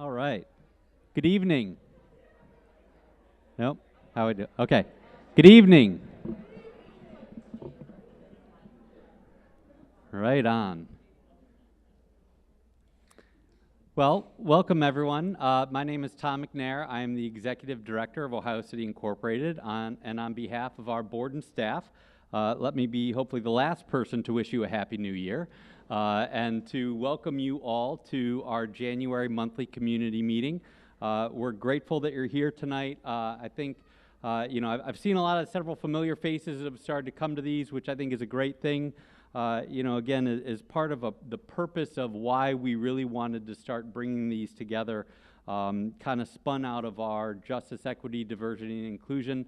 All right. Good evening. Nope. How we do? Okay. Good evening. Right on. Well, welcome everyone. My name is Tom McNair. I am the Executive Director of Ohio City Incorporated, and on behalf of our board and staff, let me be hopefully the last person to wish you a Happy New Year, and to welcome you all to our January monthly community meeting. We're grateful that you're here tonight. I think, I've seen several familiar faces that have started to come to these, which I think is a great thing. Again, is part of the purpose of why we really wanted to start bringing these together, kind of spun out of our justice, equity, diversity, and inclusion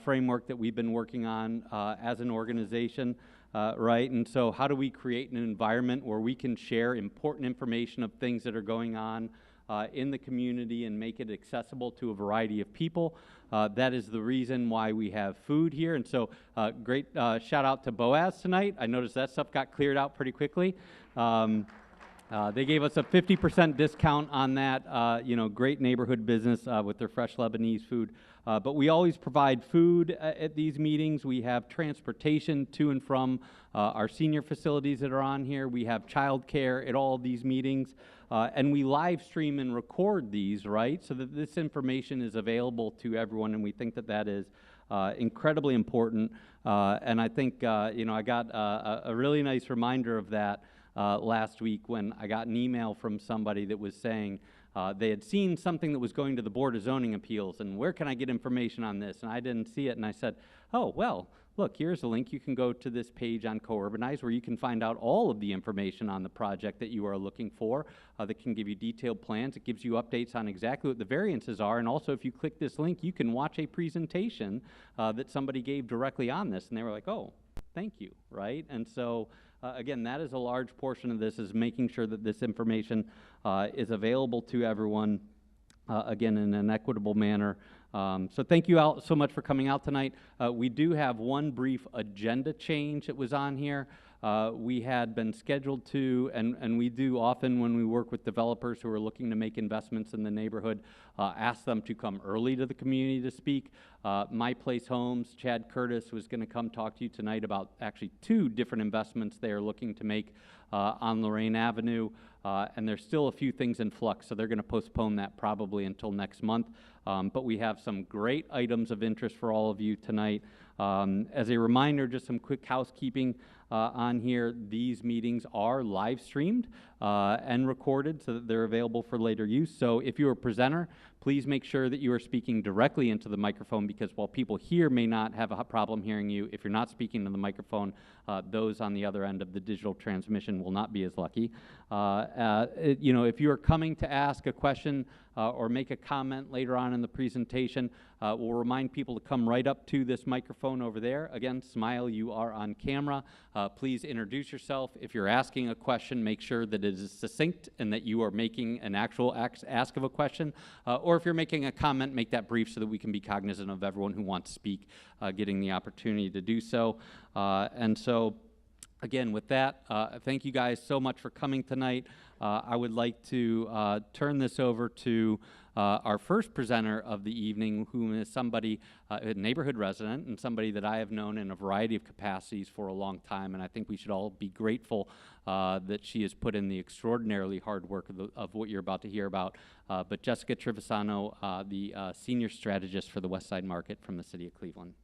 framework that we've been working on as an organization, right? And so how do we create an environment where we can share important information of things that are going on in the community and make it accessible to a variety of people? That is the reason why we have food here. And so great shout out to Boaz tonight. I noticed that stuff got cleared out pretty quickly. They gave us a 50% discount on that, great neighborhood business with their fresh Lebanese food. But we always provide food at these meetings. We have transportation to and from our senior facilities that are on here. We have childcare at all of these meetings. And we live stream and record these, right, so that this information is available to everyone, and we think that that is incredibly important. And I think, I got a really nice reminder of that last week when I got an email from somebody that was saying they had seen something that was going to the Board of Zoning Appeals, and where can I get information on this? And I didn't see it, and I said, oh, well, look, here's a link. You can go to this page on Co-Urbanize where you can find out all of the information on the project that you are looking for that can give you detailed plans. It gives you updates on exactly what the variances are, and also if you click this link, you can watch a presentation that somebody gave directly on this, and they were like, oh, thank you, right? And so again, that is a large portion of this, is making sure that this information is available to everyone, again, in an equitable manner. So thank you all so much for coming out tonight. We do have one brief agenda change that was on here. We had been scheduled to, and we do often when we work with developers who are looking to make investments in the neighborhood, ask them to come early to the community to speak. My Place Homes, Chad Curtis was going to come talk to you tonight about actually 2 different investments they are looking to make on Lorraine Avenue, and there's still a few things in flux, so they're going to postpone that probably until next month. But we have some great items of interest for all of you tonight. As a reminder, just some quick housekeeping on here. These meetings are live streamed and recorded so that they're available for later use. So if you're a presenter, please make sure that you are speaking directly into the microphone, because while people here may not have a problem hearing you, if you're not speaking to the microphone, those on the other end of the digital transmission will not be as lucky. If you are coming to ask a question or make a comment later on in the presentation, we'll remind people to come right up to this microphone over there. Again, smile, you are on camera. Please introduce yourself. If you're asking a question, make sure that it is succinct and that you are making an actual ask of a question. Or if you're making a comment, make that brief so that we can be cognizant of everyone who wants to speak getting the opportunity to do so. And so, again, with that, thank you guys so much for coming tonight. I would like to turn this over to our first presenter of the evening, whom is somebody, a neighborhood resident, and somebody that I have known in a variety of capacities for a long time, and I think we should all be grateful that she has put in the extraordinarily hard work of what you're about to hear about. But Jessica Trivisano, the senior strategist for the West Side Market from the City of Cleveland.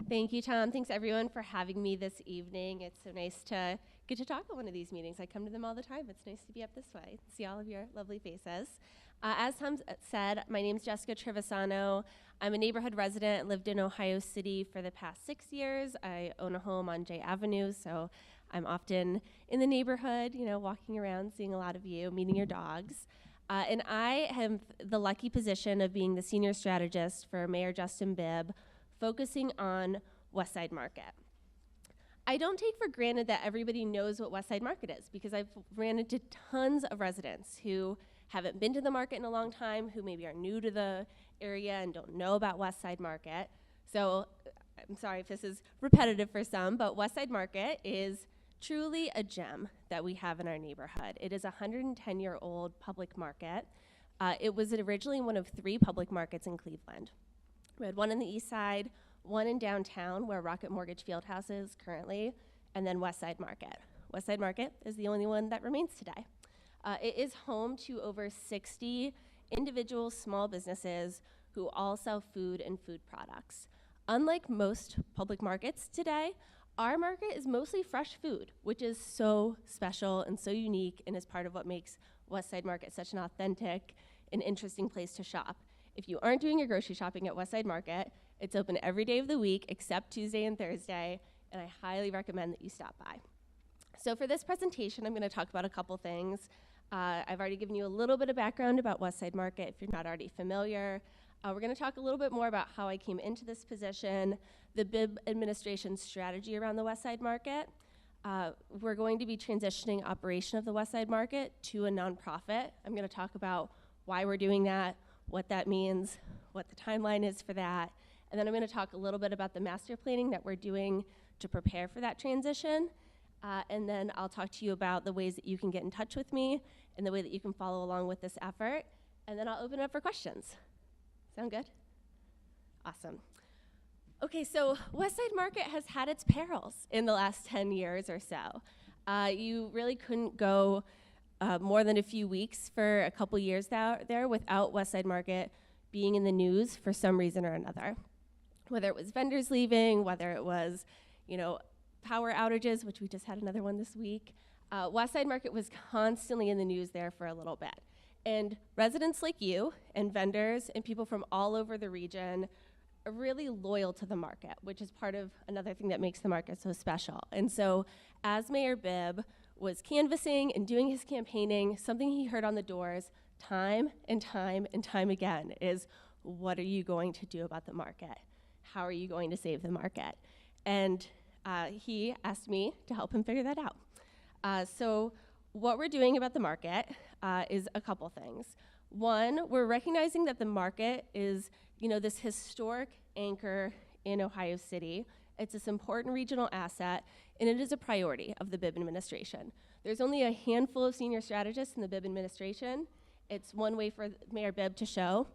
Thank you, Tom. Thanks, everyone, for having me this evening. It's so nice to get to talk at one of these meetings. I come to them all the time. It's nice to be up this way, see all of your lovely faces. As Tom said, my name is Jessica Trivisano. I'm a neighborhood resident, lived in Ohio City for the past 6 years. I own a home on Jay Avenue, so I'm often in the neighborhood, walking around, seeing a lot of you, meeting your dogs. And I have the lucky position of being the senior strategist for Mayor Justin Bibb, focusing on West Side Market. I don't take for granted that everybody knows what West Side Market is, because I've ran into tons of residents who haven't been to the market in a long time, who maybe are new to the area and don't know about West Side Market. So I'm sorry if this is repetitive for some, but Westside Market is truly a gem that we have in our neighborhood. It is a 110-year-old public market. It was originally one of 3 public markets in Cleveland. We had one in the east side, one in downtown where Rocket Mortgage Fieldhouse is currently, and then Westside Market. Westside Market is the only one that remains today. It is home to over 60 individual small businesses who all sell food and food products. Unlike most public markets today, our market is mostly fresh food, which is so special and so unique and is part of what makes Westside Market such an authentic and interesting place to shop. If you aren't doing your grocery shopping at Westside Market, it's open every day of the week except Tuesday and Thursday, and I highly recommend that you stop by. So for this presentation, I'm going to talk about a couple things. I've already given you a little bit of background about Westside Market if you're not already familiar. We're going to talk a little bit more about how I came into this position, the BIB administration's strategy around the Westside Market. We're going to be transitioning operation of the Westside Market to a nonprofit. I'm going to talk about why we're doing that, what that means, what the timeline is for that, and then I'm going to talk a little bit about the master planning that we're doing to prepare for that transition. And then I'll talk to you about the ways that you can get in touch with me and the way that you can follow along with this effort. And then I'll open it up for questions. Sound good? Awesome. Okay, so Westside Market has had its perils in the last 10 years or so. You really couldn't go more than a few weeks for a couple years there without Westside Market being in the news for some reason or another. Whether it was vendors leaving, whether it was, power outages, which we just had another one this week. Westside Market was constantly in the news there for a little bit. And residents like you and vendors and people from all over the region are really loyal to the market, which is part of another thing that makes the market so special. And so as Mayor Bibb was canvassing and doing his campaigning, something he heard on the doors time and time and time again is, what are you going to do about the market? How are you going to save the market? And he asked me to help him figure that out. So what we're doing about the market is a couple things. One, we're recognizing that the market is, this historic anchor in Ohio City. It's this important regional asset, and it is a priority of the BIB administration. There's only a handful of senior strategists in the BIB administration. It's one way for Mayor Bibb to show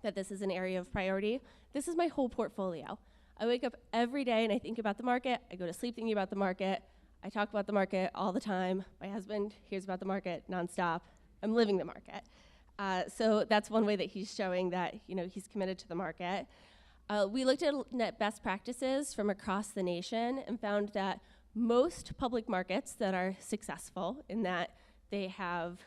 that this is an area of priority. This is my whole portfolio. I wake up every day and I think about the market. I go to sleep thinking about the market. I talk about the market all the time. My husband hears about the market nonstop. I'm living the market. So that's one way that he's showing that he's committed to the market. We looked at best practices from across the nation and found that most public markets that are successful in that they have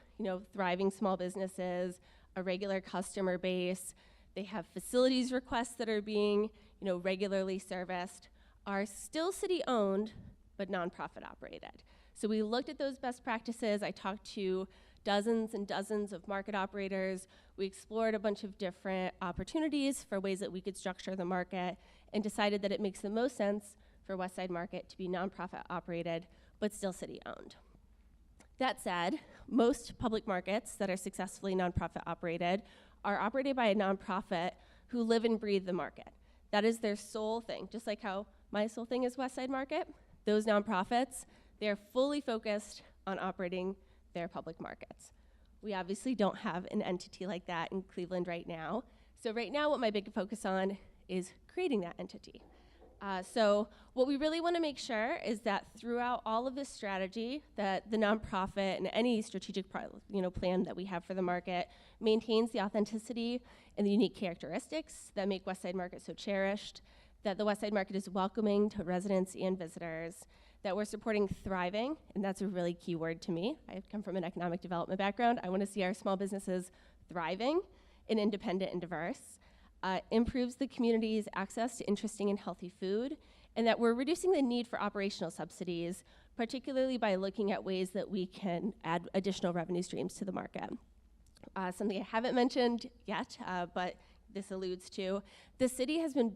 thriving small businesses, a regular customer base, they have facilities requests that are being regularly serviced, are still city-owned, but nonprofit operated. So we looked at those best practices. I talked to dozens and dozens of market operators. We explored a bunch of different opportunities for ways that we could structure the market and decided that it makes the most sense for Westside Market to be nonprofit operated, but still city-owned. That said, most public markets that are successfully nonprofit operated are operated by a nonprofit who live and breathe the market. That is their sole thing. Just like how my sole thing is Westside Market, those nonprofits, they're fully focused on operating their public markets. We obviously don't have an entity like that in Cleveland right now. So right now what my big focus on is creating that entity. So what we really want to make sure is that throughout all of this strategy, that the nonprofit and any strategic plan that we have for the market maintains the authenticity and the unique characteristics that make Westside Market so cherished, that the Westside Market is welcoming to residents and visitors, that we're supporting thriving, and that's a really key word to me. I come from an economic development background. I want to see our small businesses thriving and independent and diverse, improves the community's access to interesting and healthy food, and that we're reducing the need for operational subsidies, particularly by looking at ways that we can add additional revenue streams to the market. Something I haven't mentioned yet, but this alludes to, the city has been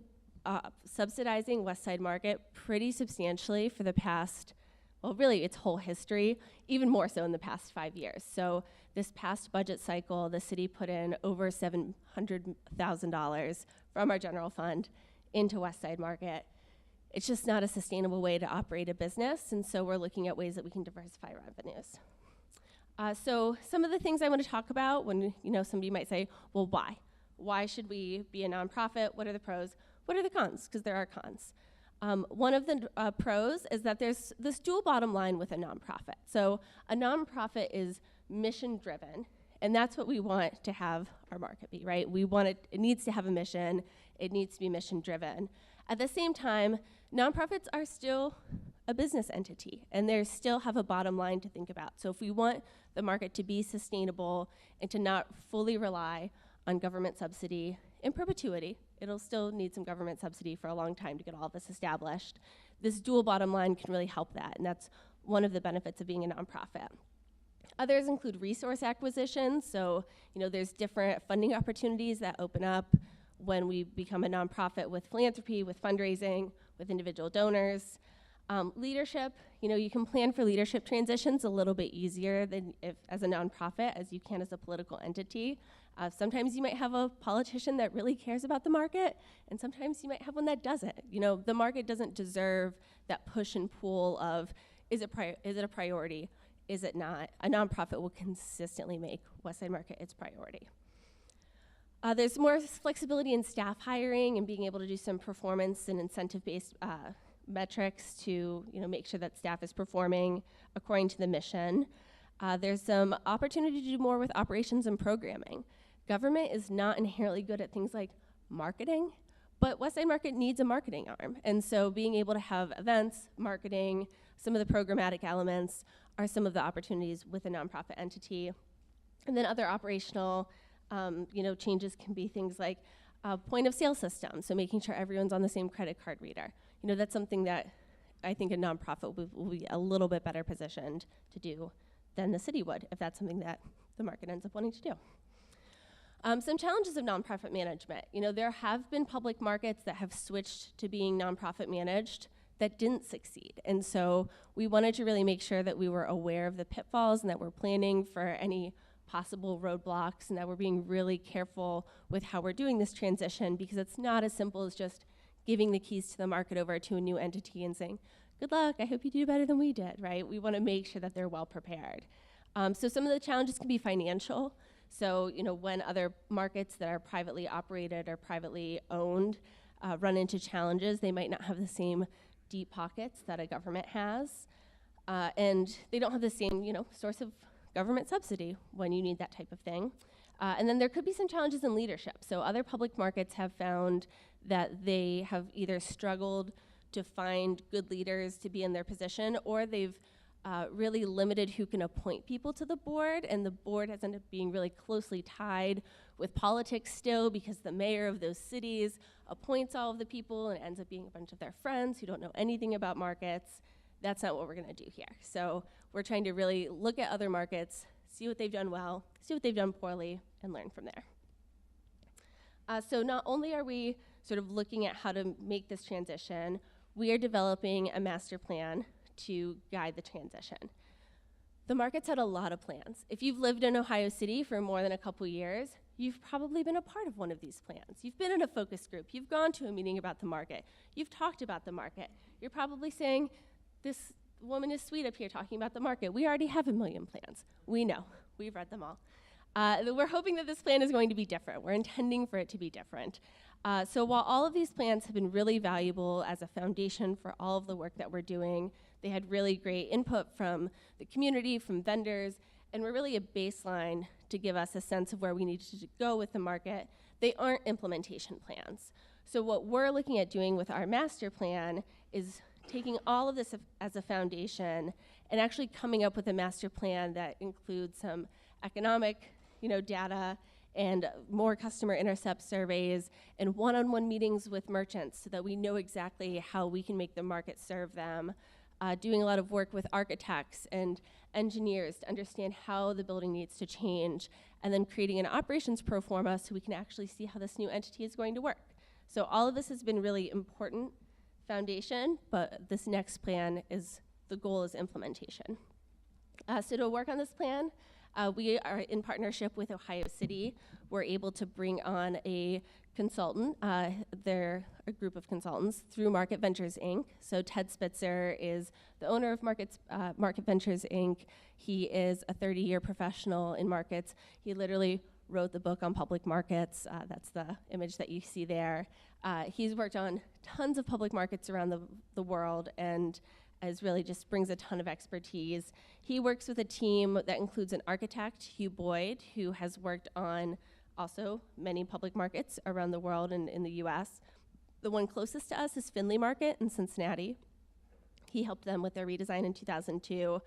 subsidizing Westside Market pretty substantially for the past, well, really its whole history, even more so in the past 5 years. So this past budget cycle, the city put in over $700,000 from our general fund into Westside Market. it's just not a sustainable way to operate a business, and so we're looking at ways that we can diversify revenues. So some of the things I want to talk about when, somebody might say, well, why? Why should we be a nonprofit? What are the pros? What are the cons? Because there are cons. One of the pros is that there's this dual bottom line with a nonprofit. So a nonprofit is mission-driven, and that's what we want to have our market be, right? We want it needs to have a mission. It needs to be mission-driven. At the same time, nonprofits are still a business entity, and they still have a bottom line to think about. So if we want the market to be sustainable and to not fully rely on government subsidy in perpetuity, it'll still need some government subsidy for a long time to get all this established. This dual bottom line can really help that, and that's one of the benefits of being a nonprofit. Others include resource acquisition. So, there's different funding opportunities that open up when we become a nonprofit with philanthropy, with fundraising, with individual donors. Leadership, you can plan for leadership transitions a little bit easier than as a nonprofit as you can as a political entity. Sometimes you might have a politician that really cares about the market, and sometimes you might have one that doesn't. The market doesn't deserve that push and pull of, is it a priority? Is it not? A nonprofit will consistently make Westside Market its priority. There's more flexibility in staff hiring and being able to do some performance and incentive-based metrics to make sure that staff is performing according to the mission. There's some opportunity to do more with operations and programming. Government is not inherently good at things like marketing, but Westside Market needs a marketing arm. And so being able to have events, marketing, some of the programmatic elements are some of the opportunities with a nonprofit entity. And then other operational changes can be things like point of sale system, so making sure everyone's on the same credit card reader. That's something that I think a nonprofit will be a little bit better positioned to do than the city would, if that's something that the market ends up wanting to do. Some challenges of nonprofit management. There have been public markets that have switched to being nonprofit managed that didn't succeed. And so we wanted to really make sure that we were aware of the pitfalls and that we're planning for any possible roadblocks and that we're being really careful with how we're doing this transition, because it's not as simple as just giving the keys to the market over to a new entity and saying, good luck, I hope you do better than we did, right? We want to make sure that they're well prepared. So some of the challenges can be financial. So, when other markets that are privately operated or privately owned run into challenges, they might not have the same deep pockets that a government has. And they don't have the same, source of government subsidy when you need that type of thing. And then there could be some challenges in leadership. So other public markets have found that they have either struggled to find good leaders to be in their position, or they've really limited who can appoint people to the board, and the board has ended up being really closely tied with politics still, because the mayor of those cities appoints all of the people and ends up being a bunch of their friends who don't know anything about markets. That's not what we're going to do here. So we're trying to really look at other markets, see what they've done well, see what they've done poorly, and learn from there. So not only are we sort of looking at how to make this transition, we are developing a master plan to guide the transition. The market's had a lot of plans. If you've lived in Ohio City for more than a couple years, you've probably been a part of one of these plans. You've been in a focus group. You've gone to a meeting about the market. You've talked about the market. You're probably saying, this woman is sweet up here talking about the market. We already have 1 million plans. We know. We've read them all. We're hoping that this plan is going to be different. We're intending for it to be different. So while all of these plans have been really valuable as a foundation for all of the work that we're doing, they had really great input from the community, from vendors, and were really a baseline to give us a sense of where we needed to go with the market. They aren't implementation plans. So what we're looking at doing with our master plan is taking all of this as a foundation and actually coming up with a master plan that includes some economic, data and more customer intercept surveys and one-on-one meetings with merchants so that we know exactly how we can make the market serve them. Doing a lot of work with architects and engineers to understand how the building needs to change, and then creating an operations pro forma so we can actually see how this new entity is going to work. So all of this has been really important foundation, but this next plan the goal is implementation. So to work on this plan, we are in partnership with Ohio City. We're able to bring on a consultant. They're a group of consultants through Market Ventures Inc. So Ted Spitzer is the owner of Market Ventures Inc. He is a 30-year professional in markets. He literally wrote the book on public markets. That's the image that you see there. He's worked on tons of public markets around the world and really just brings a ton of expertise. He works with a team that includes an architect, Hugh Boyd, who has worked on also many public markets around the world and in the US. The one closest to us is Findlay Market in Cincinnati. He helped them with their redesign in 2002.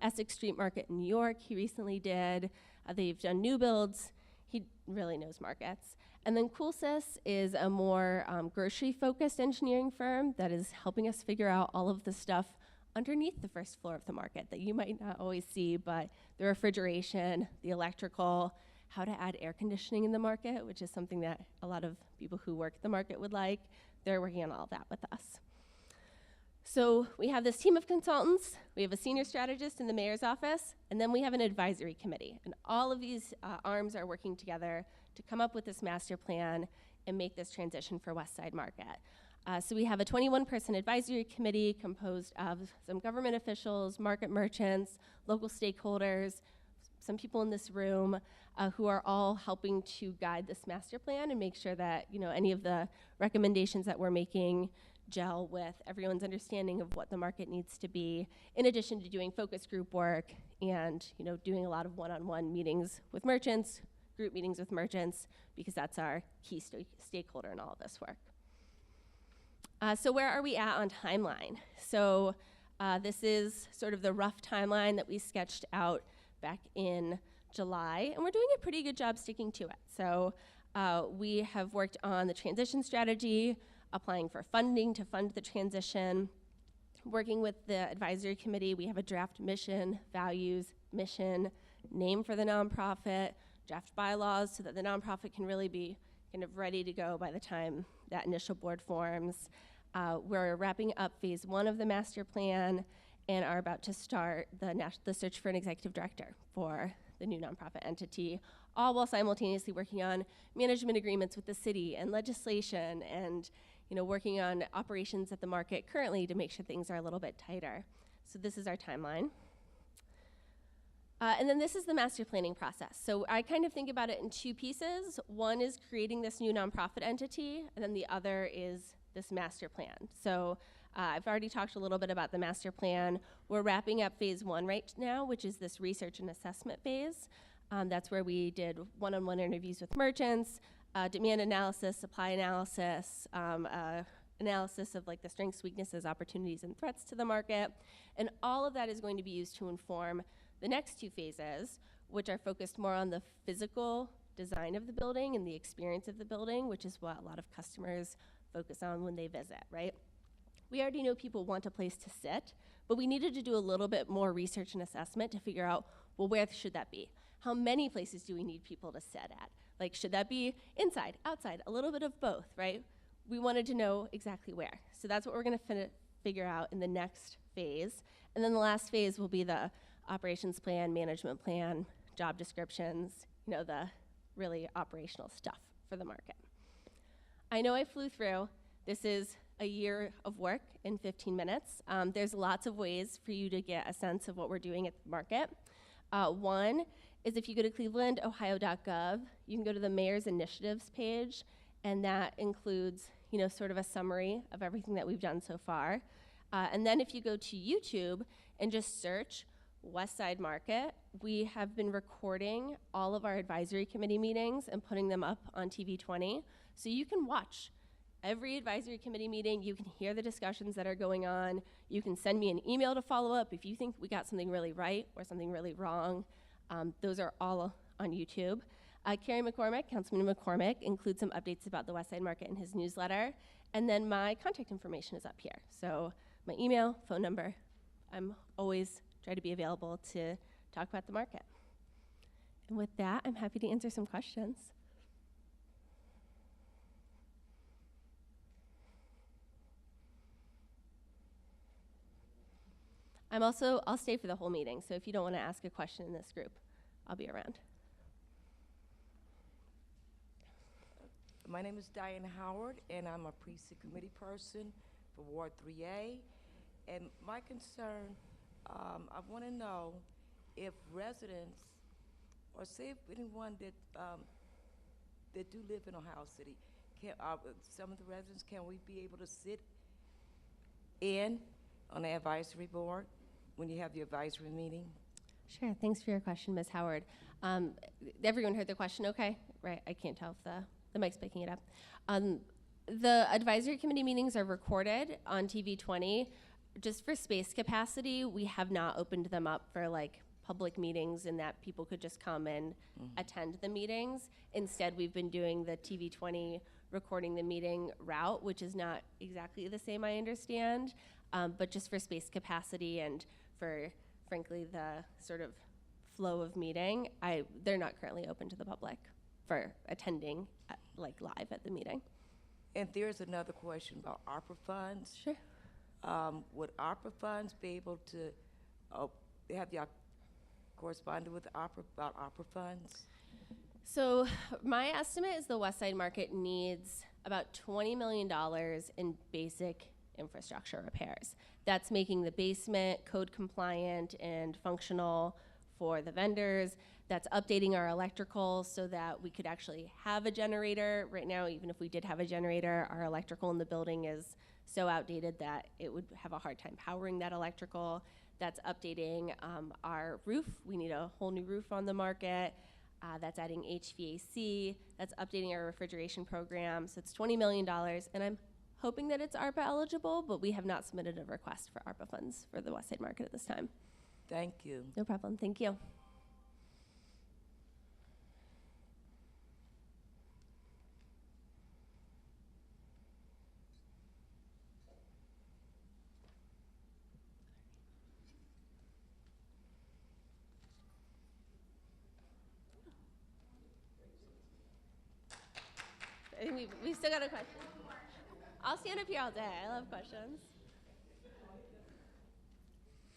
Essex Street Market in New York, he recently did. They've done new builds. He really knows markets. And then CoolSys is a more grocery-focused engineering firm that is helping us figure out all of the stuff underneath the first floor of the market that you might not always see, but the refrigeration, the electrical, how to add air conditioning in the market, which is something that a lot of people who work the market would like. They're working on all of that with us. So we have this team of consultants, we have a senior strategist in the mayor's office, and then we have an advisory committee. And all of these arms are working together to come up with this master plan and make this transition for West Side Market. So we have a 21-person advisory committee composed of some government officials, market merchants, local stakeholders, some people in this room who are all helping to guide this master plan and make sure that any of the recommendations that we're making gel with everyone's understanding of what the market needs to be, in addition to doing focus group work and doing a lot of one-on-one meetings with merchants, group meetings with merchants, because that's our key stakeholder in all of this work. So where are we at on timeline? So this is sort of the rough timeline that we sketched out back in July, and we're doing a pretty good job sticking to it. So we have worked on the transition strategy, applying for funding to fund the transition, working with the advisory committee. We have a draft mission, values, mission, name for the nonprofit, draft bylaws so that the nonprofit can really be kind of ready to go by the time that initial board forms. We're wrapping up phase 1 of the master plan and are about to start the search for an executive director for the new nonprofit entity, all while simultaneously working on management agreements with the city and legislation and working on operations at the market currently to make sure things are a little bit tighter. So this is our timeline. And then this is the master planning process. So I kind of think about it in 2 pieces. One is creating this new nonprofit entity, and then the other is this master plan. So I've already talked a little bit about the master plan. We're wrapping up phase 1 right now, which is this research and assessment phase. That's where we did one-on-one interviews with merchants, demand analysis, supply analysis, analysis of the strengths, weaknesses, opportunities, and threats to the market. And all of that is going to be used to inform the next 2 phases, which are focused more on the physical design of the building and the experience of the building, which is what a lot of customers focus on when they visit, right? We already know people want a place to sit, but we needed to do a little bit more research and assessment to figure out, well, where should that be? How many places do we need people to sit at? Should that be inside, outside, a little bit of both, right? We wanted to know exactly where. So that's what we're gonna figure out in the next phase. And then the last phase will be the operations plan, management plan, job descriptions, the really operational stuff for the market. I know I flew through. This is a year of work in 15 minutes. There's lots of ways for you to get a sense of what we're doing at the market. One is if you go to clevelandohio.gov, you can go to the Mayor's Initiatives page, and that includes, sort of a summary of everything that we've done so far. And then if you go to YouTube and just search West Side Market, we have been recording all of our advisory committee meetings and putting them up on TV20. So you can watch every advisory committee meeting, you can hear the discussions that are going on, you can send me an email to follow up if you think we got something really right or something really wrong. Those are all on YouTube. Kerry McCormick, Councilman McCormick, includes some updates about the West Side Market in his newsletter. And then my contact information is up here. So my email, phone number, I'm always try to be available to talk about the market. And with that, I'm happy to answer some questions. I'll stay for the whole meeting, so if you don't want to ask a question in this group, I'll be around. My name is Diane Howard, and I'm a precinct committee person for Ward 3A. And my concern, I want to know if residents, or say if anyone that do live in Ohio City, some of the residents, can we be able to sit in on the advisory board when you have the advisory meeting? Sure. Thanks for your question, Ms. Howard. Everyone heard the question okay? Right. I can't tell if the mic's picking it up. The advisory committee meetings are recorded on TV 20. Just for space capacity, we have not opened them up for like public meetings and that people could just come and attend the meetings. Instead, we've been doing the TV 20 recording the meeting route, which is not exactly the same, I understand, but just for space capacity and for, frankly, the sort of flow of meeting, they're not currently open to the public for attending like live at the meeting. And there's another question about ARPA funds. Sure. Would ARPA funds be able to, have y'all corresponded with ARPA about ARPA funds? So my estimate is the West Side Market needs about $20 million in basic infrastructure repairs. That's making the basement code compliant and functional for the vendors. That's updating our electrical so that we could actually have a generator. Right now, even if we did have a generator, our electrical in the building is so outdated that it would have a hard time powering that electrical. That's updating our roof. We need a whole new roof on the market. That's adding HVAC. That's updating our refrigeration program. So it's $20 million, and I'm hoping that it's ARPA eligible, but we have not submitted a request for ARPA funds for the West Side Market at this time. Thank you. No problem. Thank you. I think we've still got a question. I'll stand up here all day. I love questions.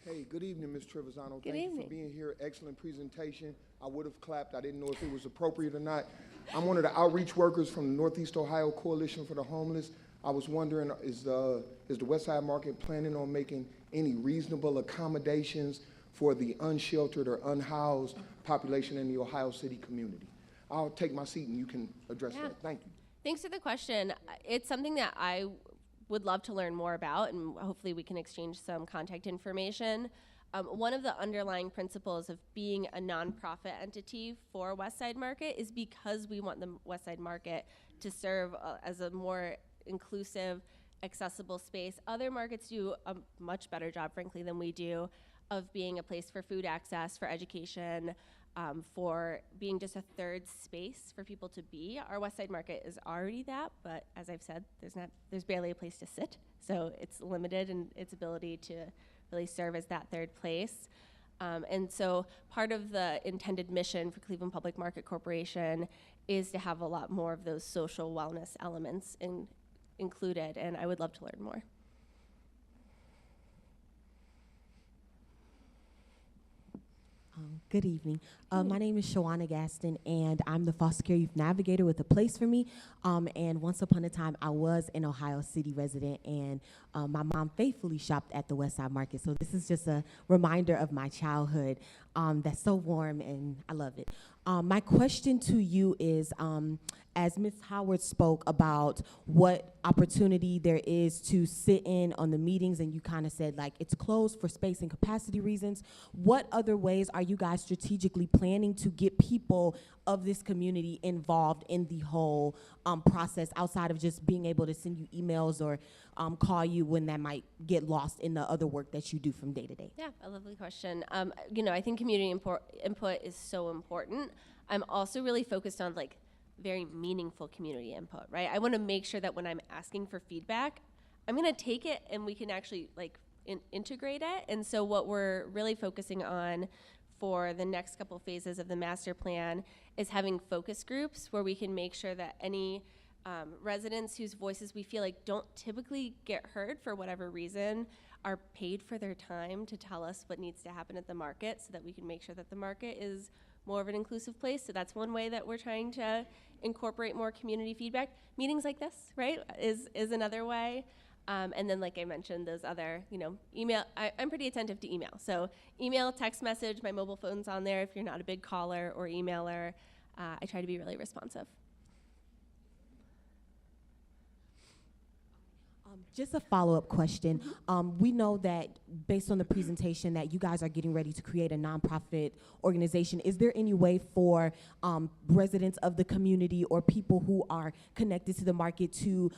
Hey, good evening, Ms. Trevisano. Good Thank you evening. for being here. Excellent presentation. I would have clapped. I didn't know if it was appropriate or not. I'm one of the outreach workers from the Northeast Ohio Coalition for the Homeless. I was wondering, is the West Side Market planning on making any reasonable accommodations for the unsheltered or unhoused population in the Ohio City community? I'll take my seat and you can address Yeah. that. Thank you. Thanks for the question. It's something that I would love to learn more about, and hopefully we can exchange some contact information. One of the underlying principles of being a nonprofit entity for West Side Market is because we want the West Side Market to serve as a more inclusive, accessible space. Other markets do a much better job, frankly, than we do of being a place for food access, for education, for being just a third space for people to be. Our West Side Market is already that, but as I've said, there's barely a place to sit, so it's limited in its ability to really serve as that third place. And so part of the intended mission for Cleveland Public Market Corporation is to have a lot more of those social wellness elements included, and I would love to learn more. Good evening. My name is Shawana Gaston, and I'm the foster care youth navigator with A Place for Me. And once upon a time, I was an Ohio City resident, and my mom faithfully shopped at the West Side Market. So this is just a reminder of my childhood that's so warm, and I love it. My question to you is, as Ms. Howard spoke about what opportunity there is to sit in on the meetings, and you kind of said like it's closed for space and capacity reasons, what other ways are you guys strategically planning to get people of this community involved in the whole process outside of just being able to send you emails or call you when that might get lost in the other work that you do from day to day? Yeah, a lovely question. I think community input is so important. I'm also really focused on like very meaningful community input, right? I want to make sure that when I'm asking for feedback, I'm going to take it and we can actually like integrate it. And so what we're really focusing on for the next couple phases of the master plan is having focus groups where we can make sure that any residents whose voices we feel like don't typically get heard for whatever reason are paid for their time to tell us what needs to happen at the market so that we can make sure that the market is more of an inclusive place. So that's one way that we're trying to incorporate more community feedback. Meetings like this, right, is another way. And then, like I mentioned, those other, email. I'm pretty attentive to email. So email, text message, my mobile phone's on there if you're not a big caller or emailer. I try to be really responsive. Just a follow-up question. We know that based on the presentation that you guys are getting ready to create a nonprofit organization. Is there any way for residents of the community or people who are connected to the market to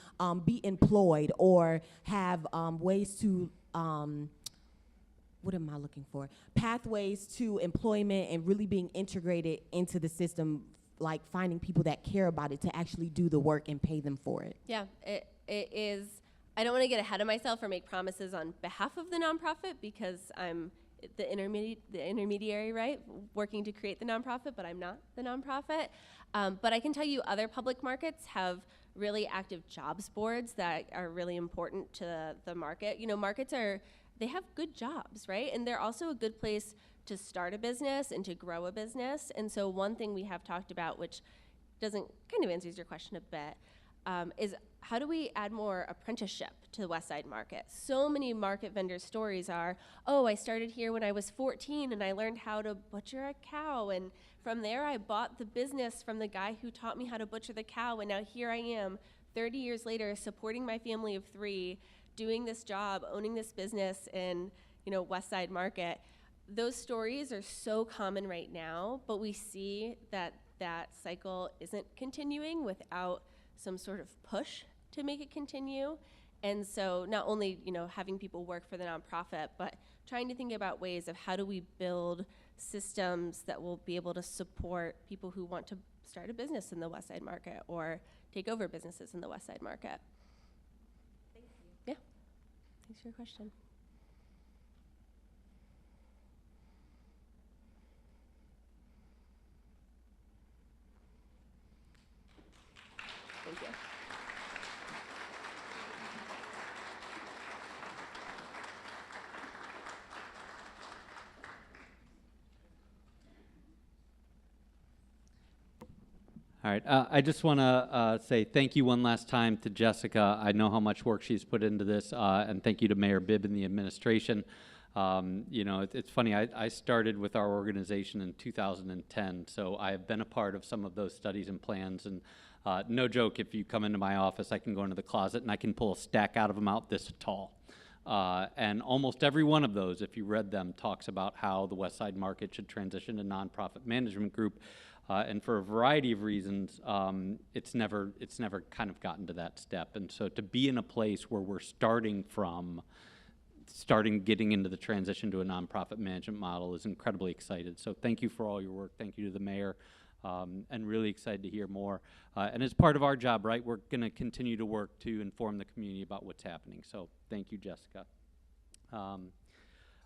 be employed or have ways to, what am I looking for? Pathways to employment and really being integrated into the system, like finding people that care about it to actually do the work and pay them for it? Yeah, it is. I don't want to get ahead of myself or make promises on behalf of the nonprofit because I'm the intermediary, right, working to create the nonprofit, but I'm not the nonprofit. But I can tell you other public markets have really active jobs boards that are really important to the market. Markets they have good jobs, right? And they're also a good place to start a business and to grow a business. And so one thing we have talked about, which kind of answers your question a bit, is how do we add more apprenticeship to the West Side Market? So many market vendor stories are, I started here when I was 14 and I learned how to butcher a cow. And from there I bought the business from the guy who taught me how to butcher the cow. And now here I am 30 years later supporting my family of 3, doing this job, owning this business in, West Side Market. Those stories are so common right now, but we see that cycle isn't continuing without some sort of push to make it continue. And so not only, having people work for the nonprofit, but trying to think about ways of how do we build systems that will be able to support people who want to start a business in the West Side Market or take over businesses in the West Side Market. Thank you. Yeah, thanks for your question. Thank you. All right, I just want to say thank you one last time to Jessica. I know how much work she's put into this, and thank you to Mayor Bibb and the administration. It's funny, I started with our organization in 2010, so I have been a part of some of those studies and plans, and no joke, if you come into my office, I can go into the closet and I can pull a stack out of them out this tall. And almost every one of those, if you read them, talks about how the West Side Market should transition to nonprofit management group. And for a variety of reasons, it's never kind of gotten to that step. And so to be in a place where we're getting into the transition to a nonprofit management model is incredibly excited. So thank you for all your work. Thank you to the mayor, and really excited to hear more. And as part of our job, right, we're going to continue to work to inform the community about what's happening. So thank you, Jessica.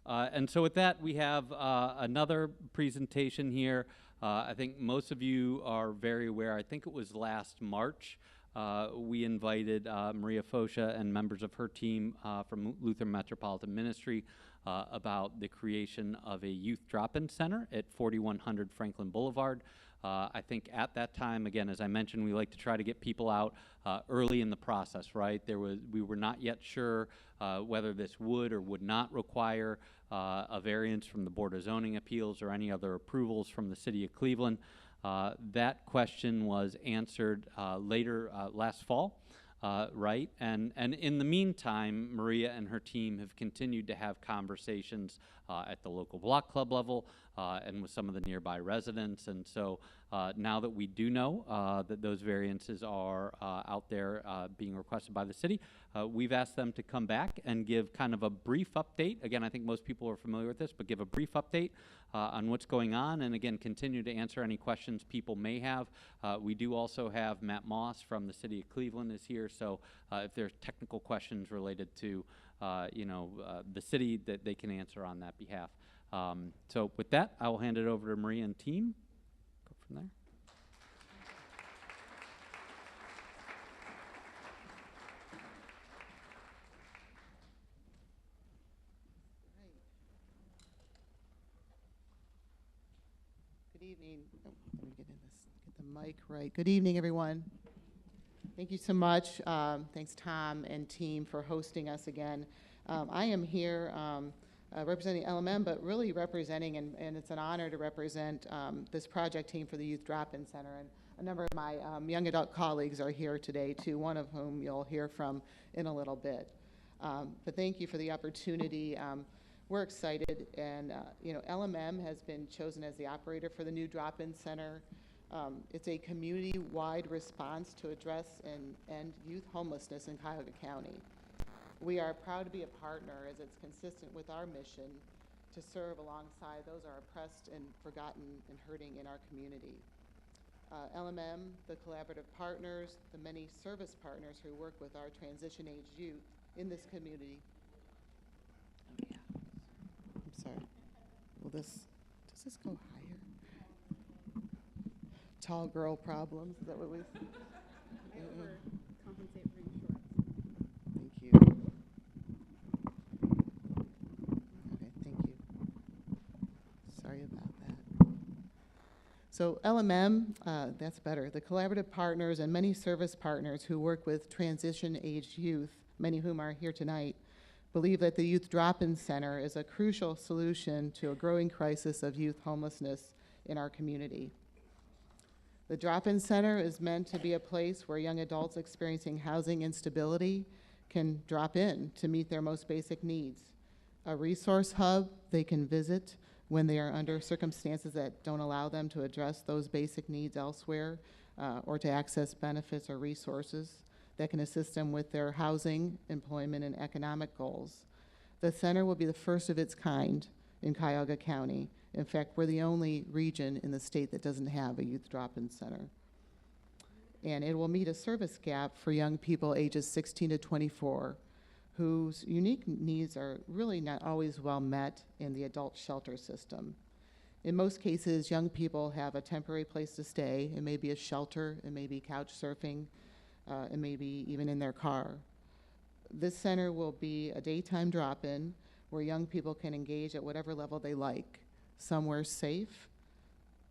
And so with that, we have another presentation here. I think most of you are very aware, I think it was last March, we invited Maria Fosha and members of her team from Lutheran Metropolitan Ministry about the creation of a youth drop-in center at 4100 Franklin Boulevard. I think at that time, again, as I mentioned, we like to try to get people out early in the process, right? We were not yet sure whether this would or would not require a variance from the Board of Zoning Appeals or any other approvals from the City of Cleveland. That question was answered later last fall, right? And in the meantime, Maria and her team have continued to have conversations at the local block club level and with some of the nearby residents. And so now that we do know that those variances are out there being requested by the city, we've asked them to come back and give kind of a brief update. Again, I think most people are familiar with this, but give a brief update on what's going on, and again, continue to answer any questions people may have. We do also have Matt Moss from the City of Cleveland is here, so if there's technical questions related to the city, that they can answer on that behalf. So with that, I will hand it over to Maria and team. Go from there. Good evening. Oh, let me get the mic right. Good evening, everyone. Thank you so much. Thanks, Tom and team, for hosting us again. I am here representing LMM, but really representing, and it's an honor to represent this project team for the Youth Drop-In Center. And a number of my young adult colleagues are here today, too, one of whom you'll hear from in a little bit. But thank you for the opportunity. We're excited, and LMM has been chosen as the operator for the new drop-in center. It's a community-wide response to address and end youth homelessness in Cuyahoga County. We are proud to be a partner, as it's consistent with our mission to serve alongside those who are oppressed and forgotten and hurting in our community. LMM, the collaborative partners, the many service partners who work with our transition-age youth in this community. Oh, yeah. I'm sorry. Does this go higher? Tall girl problems, is that what we? Compensate for being short. Thank you. Okay, thank you. Sorry about that. So LMM, that's better. The collaborative partners and many service partners who work with transition-aged youth, many of whom are here tonight, believe that the Youth Drop-In Center is a crucial solution to a growing crisis of youth homelessness in our community. The Drop-In Center is meant to be a place where young adults experiencing housing instability can drop in to meet their most basic needs. A resource hub they can visit when they are under circumstances that don't allow them to address those basic needs elsewhere, or to access benefits or resources that can assist them with their housing, employment, and economic goals. The center will be the first of its kind in Cuyahoga County. In fact, we're the only region in the state that doesn't have a youth drop-in center. And it will meet a service gap for young people ages 16 to 24 whose unique needs are really not always well met in the adult shelter system. In most cases, young people have a temporary place to stay. It may be a shelter, it may be couch surfing, it may be even in their car. This center will be a daytime drop-in where young people can engage at whatever level they like, somewhere safe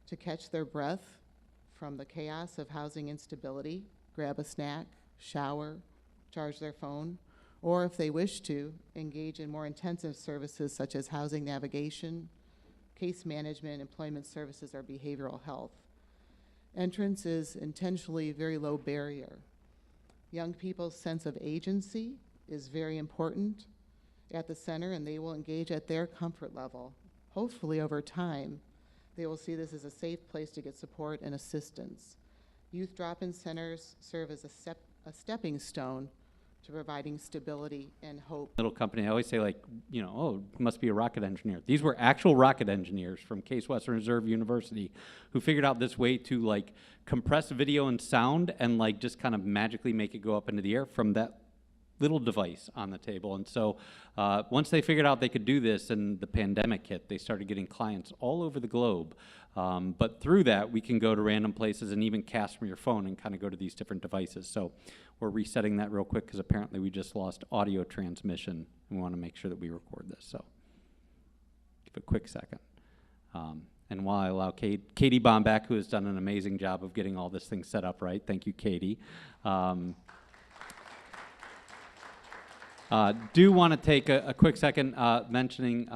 to catch their breath from the chaos of housing instability, grab a snack, shower, charge their phone, or if they wish to, engage in more intensive services such as housing navigation, case management, employment services, or behavioral health. Entrance is intentionally very low barrier. Young people's sense of agency is very important at the center, and they will engage at their comfort level. Hopefully, over time, they will see this as a safe place to get support and assistance. Youth drop-in centers serve as a stepping stone to providing stability and hope. Little company, I always say, like, oh, must be a rocket engineer. These were actual rocket engineers from Case Western Reserve University who figured out this way to, like, compress video and sound and, like, just kind of magically make it go up into the air from that little device on the table. And so once they figured out they could do this and the pandemic hit, they started getting clients all over the globe. But through that, we can go to random places and even cast from your phone and kind of go to these different devices. So we're resetting that real quick because apparently we just lost audio transmission and we want to make sure that we record this. So give a quick second. And while I allow Katie Bomback, who has done an amazing job of getting all this thing set up right. Thank you, Katie. Do want to take a quick second mentioning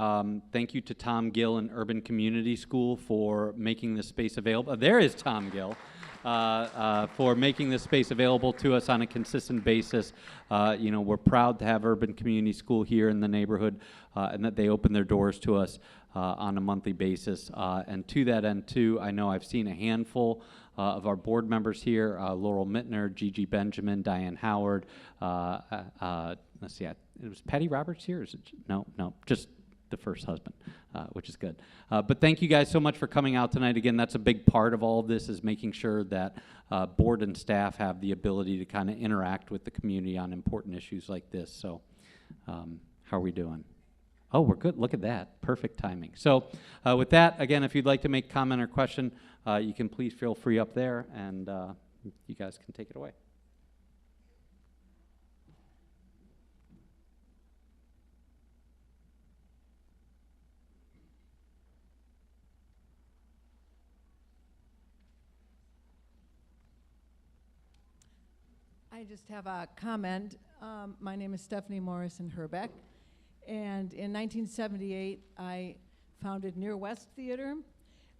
thank you to Tom Gill and Urban Community School for making this space available. There is Tom Gill. For making this space available to us on a consistent basis. We're proud to have Urban Community School here in the neighborhood and that they open their doors to us on a monthly basis. And to that end, too, I know I've seen a handful of our board members here, Laurel Mittner, Gigi Benjamin, Diane Howard. Let's see, it was Patty Roberts here? Is it, no, just the first husband, which is good. But thank you guys so much for coming out tonight. Again, that's a big part of all of this, is making sure that board and staff have the ability to kind of interact with the community on important issues like this. So how are we doing? Oh, we're good. Look at that. Perfect timing. So with that, again, if you'd like to make comment or question, you can please feel free up there, and you guys can take it away. I just have a comment. My name is Stephanie Morrison Herbeck, and in 1978, I founded Near West Theater,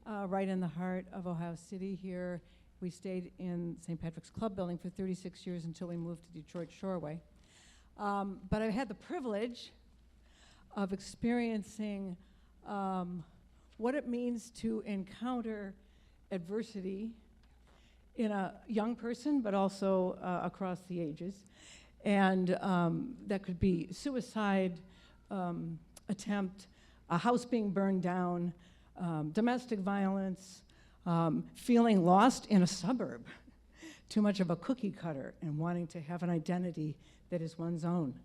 right in the heart of Ohio City here. We stayed in St. Patrick's Club building for 36 years until we moved to Detroit Shoreway. But I've had the privilege of experiencing what it means to encounter adversity in a young person, but also across the ages. And that could be suicide attempt, a house being burned down, domestic violence, feeling lost in a suburb, too much of a cookie cutter, and wanting to have an identity that is one's own.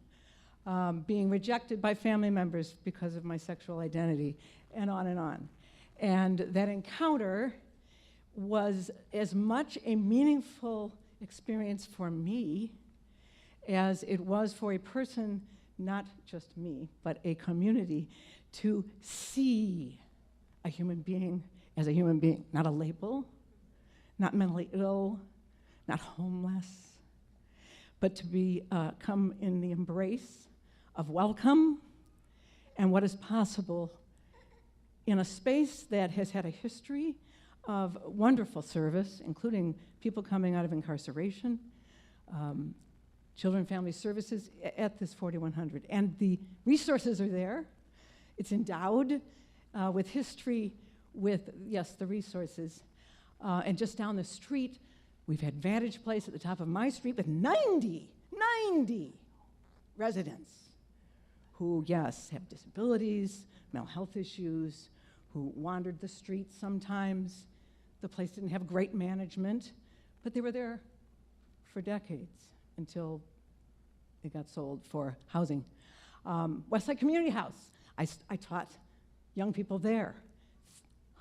Being rejected by family members because of my sexual identity, and on and on. And that encounter was as much a meaningful experience for me as it was for a person, not just me, but a community, to see a human being as a human being, not a label, not mentally ill, not homeless, but to be come in the embrace of welcome and what is possible in a space that has had a history of wonderful service, including people coming out of incarceration, Children and Family Services at this 4100. And the resources are there. It's endowed with history, with, yes, the resources. And just down the street, we've had Vantage Place at the top of my street with 90 residents who, yes, have disabilities, mental health issues, who wandered the streets sometimes. The place didn't have great management, but they were there for decades until it got sold for housing. Westside Community House, I taught young people there.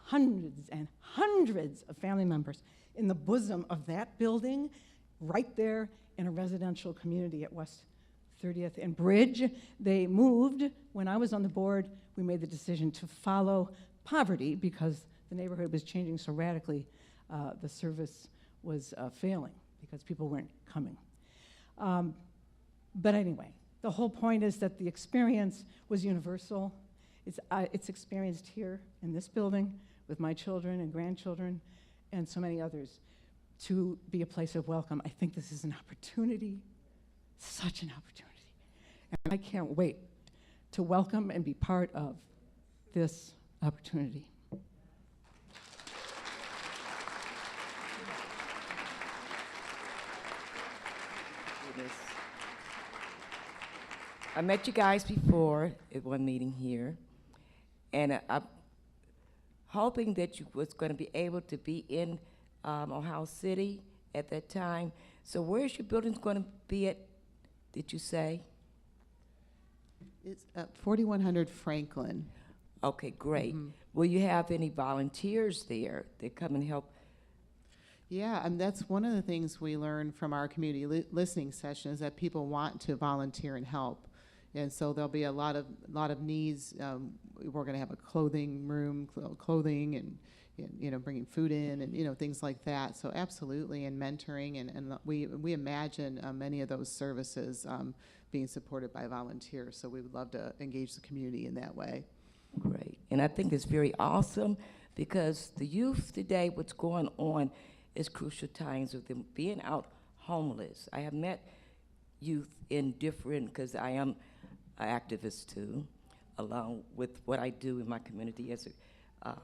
Hundreds and hundreds of family members in the bosom of that building, right there in a residential community at West 30th and Bridge. They moved. When I was on the board, we made the decision to follow poverty because the neighborhood was changing so radically. The service was failing because people weren't coming. But anyway, the whole point is that the experience was universal. It's experienced here in this building with my children and grandchildren and so many others to be a place of welcome. I think this is an opportunity, such an opportunity. And I can't wait to welcome and be part of this opportunity. I met you guys before at one meeting here, and I'm hoping that you was going to be able to be in Ohio City at that time. So where's your building going to be at, did you say? It's 4100 Franklin. Okay, great. Will you have any volunteers there that come and help? Yeah, and that's one of the things we learned from our community listening sessions, that people want to volunteer and help. And so there'll be a lot of needs. We're going to have a clothing room, clothing, and you know, bringing food in, and you know, things like that. So absolutely, and mentoring, and we imagine many of those services being supported by volunteers. So we would love to engage the community in that way. Great. And I think it's very awesome because the youth today, what's going on is crucial times of them being out homeless. I have met youth in different, because I am an activist too, along with what I do in my community as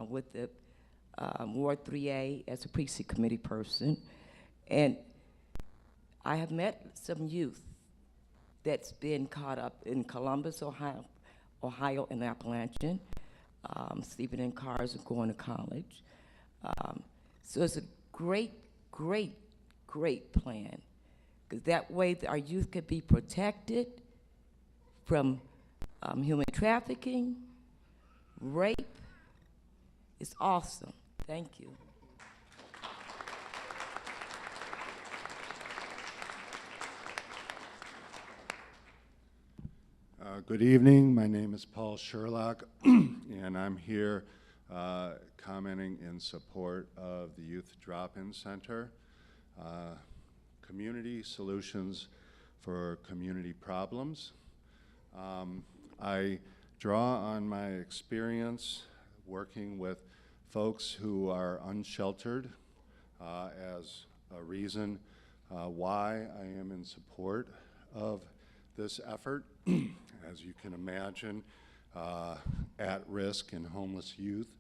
with the Ward 3A as a precinct committee person. And I have met some youth that's been caught up in Columbus, Ohio and Appalachian, sleeping in cars and going to college. So it's a great, great, great plan, because that way our youth could be protected from human trafficking, rape. It's awesome. Thank you. Good evening. My name is Paul Sherlock, and I'm here commenting in support of the Youth Drop-In Center. community solutions for community problems. I draw on my experience working with folks who are unsheltered as a reason why I am in support of this effort. As you can imagine, at-risk and homeless youth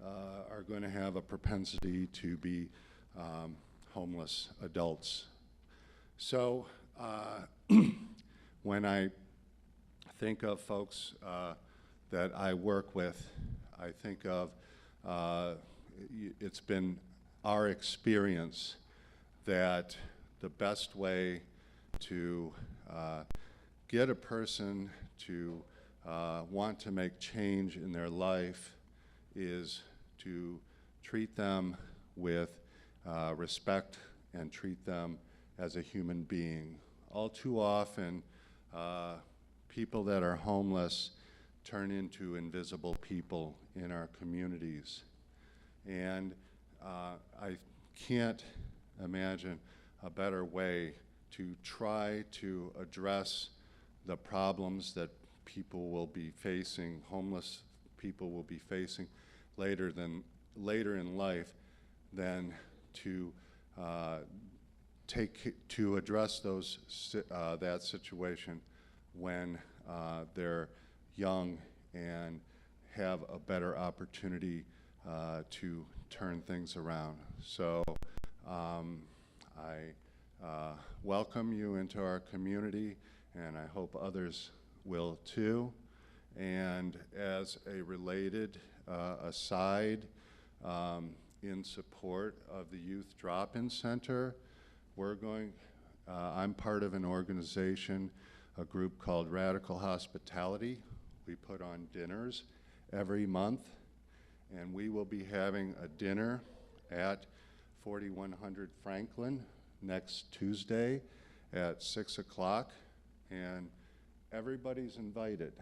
are going to have a propensity to be homeless adults. So when I think of folks that I work with, I think of it's been our experience that the best way to get a person to want to make change in their life is to treat them with respect and treat them as a human being. All too often, people that are homeless turn into invisible people in our communities. And I can't imagine a better way to try to address the problems that people will be facing, homeless people will be facing later in life, than to address that situation when they're young and have a better opportunity to turn things around. So I welcome you into our community, and I hope others will too. And as a related aside, in support of the Youth Drop-In Center, I'm part of an organization, a group called Radical Hospitality. We put on dinners every month, and we will be having a dinner at 4100 Franklin next Tuesday at 6 o'clock, and everybody's invited.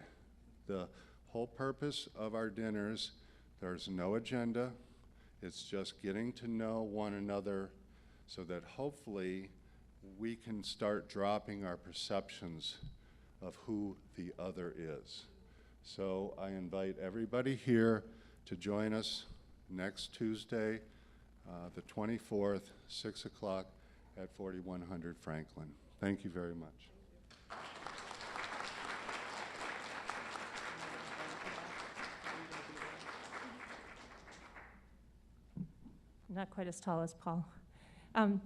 The whole purpose of our dinners, there's no agenda. It's just getting to know one another so that hopefully we can start dropping our perceptions of who the other is. So I invite everybody here to join us next Tuesday, the 24th, 6 o'clock at 4100 Franklin. Thank you very much. Not quite as tall as Paul.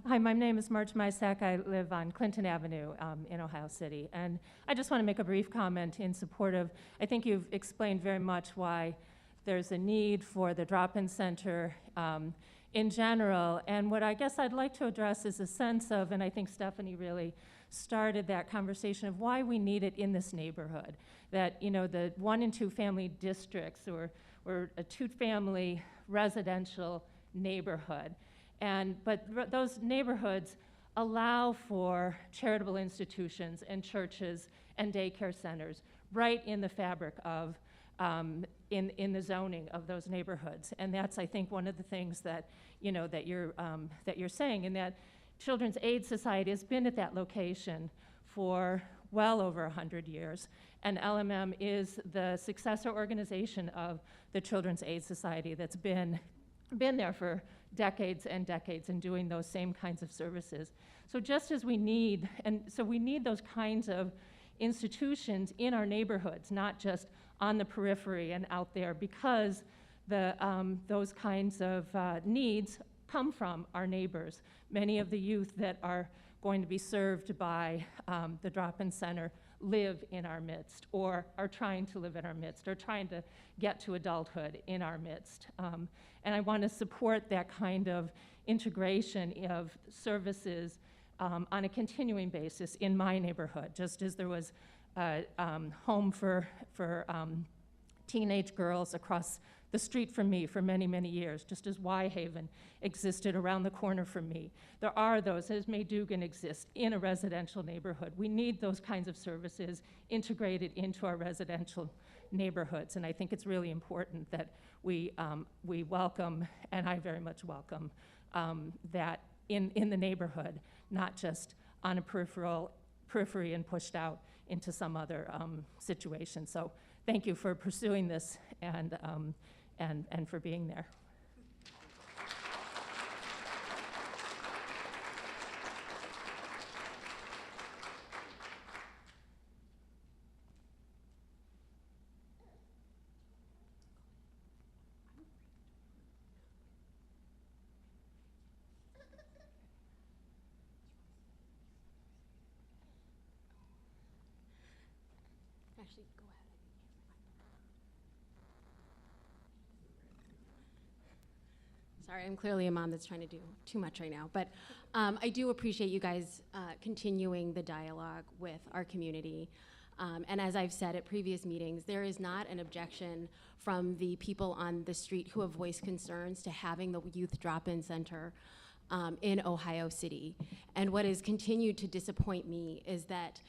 Hi, my name is Marge Mysak. I live on Clinton Avenue in Ohio City. And I just want to make a brief comment in support of, I think you've explained very much why there's a need for the drop-in center in general. And what I guess I'd like to address is a sense of, and I think Stephanie really started that conversation of why we need it in this neighborhood. That, you know, the 1 and 2 family districts or a 2-family residential neighborhood. But those neighborhoods allow for charitable institutions and churches and daycare centers right in the fabric of, in the zoning of those neighborhoods. And that's, I think, one of the things that, you know, that you're saying, and that Children's Aid Society has been at that location for well over 100 years. And LMM is the successor organization of the Children's Aid Society that's been there for decades and decades and doing those same kinds of services. So just as we need those kinds of institutions in our neighborhoods, not just on the periphery and out there, because those kinds of needs come from our neighbors. Many of the youth that are going to be served by the drop-in center live in our midst, or are trying to live in our midst, or trying to get to adulthood in our midst. And I want to support that kind of integration of services on a continuing basis in my neighborhood, just as there was a home for teenage girls across the street from me for many, many years, just as Y Haven existed around the corner from me. There are those, as May Dugan exists, in a residential neighborhood. We need those kinds of services integrated into our residential neighborhoods, and I think it's really important that we welcome, and I very much welcome, that in the neighborhood. not just on a periphery and pushed out into some other situation. So thank you for pursuing this and for being there. Actually, go ahead. Sorry, I'm clearly a mom that's trying to do too much right now, but I do appreciate you guys continuing the dialogue with our community. And as I've said at previous meetings, there is not an objection from the people on the street who have voiced concerns to having the youth drop-in center in Ohio City. And what has continued to disappoint me is that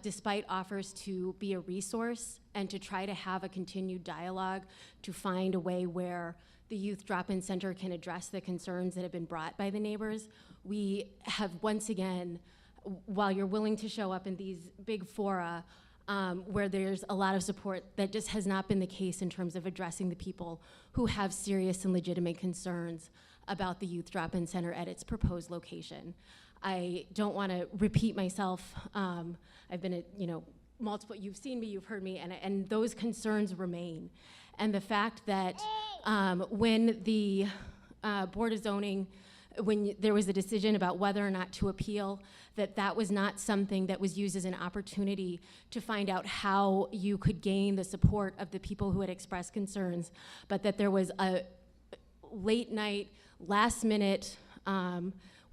despite offers to be a resource and to try to have a continued dialogue to find a way where the youth drop-in center can address the concerns that have been brought by the neighbors, we have once again, while you're willing to show up in these big fora where there's a lot of support, that just has not been the case in terms of addressing the people who have serious and legitimate concerns about the youth drop-in center at its proposed location. I don't want to repeat myself. I've been at, multiple, you've seen me, you've heard me, and those concerns remain. And the fact that when the Board of Zoning, when there was a decision about whether or not to appeal, that was not something that was used as an opportunity to find out how you could gain the support of the people who had expressed concerns, but that there was a late night, last minute,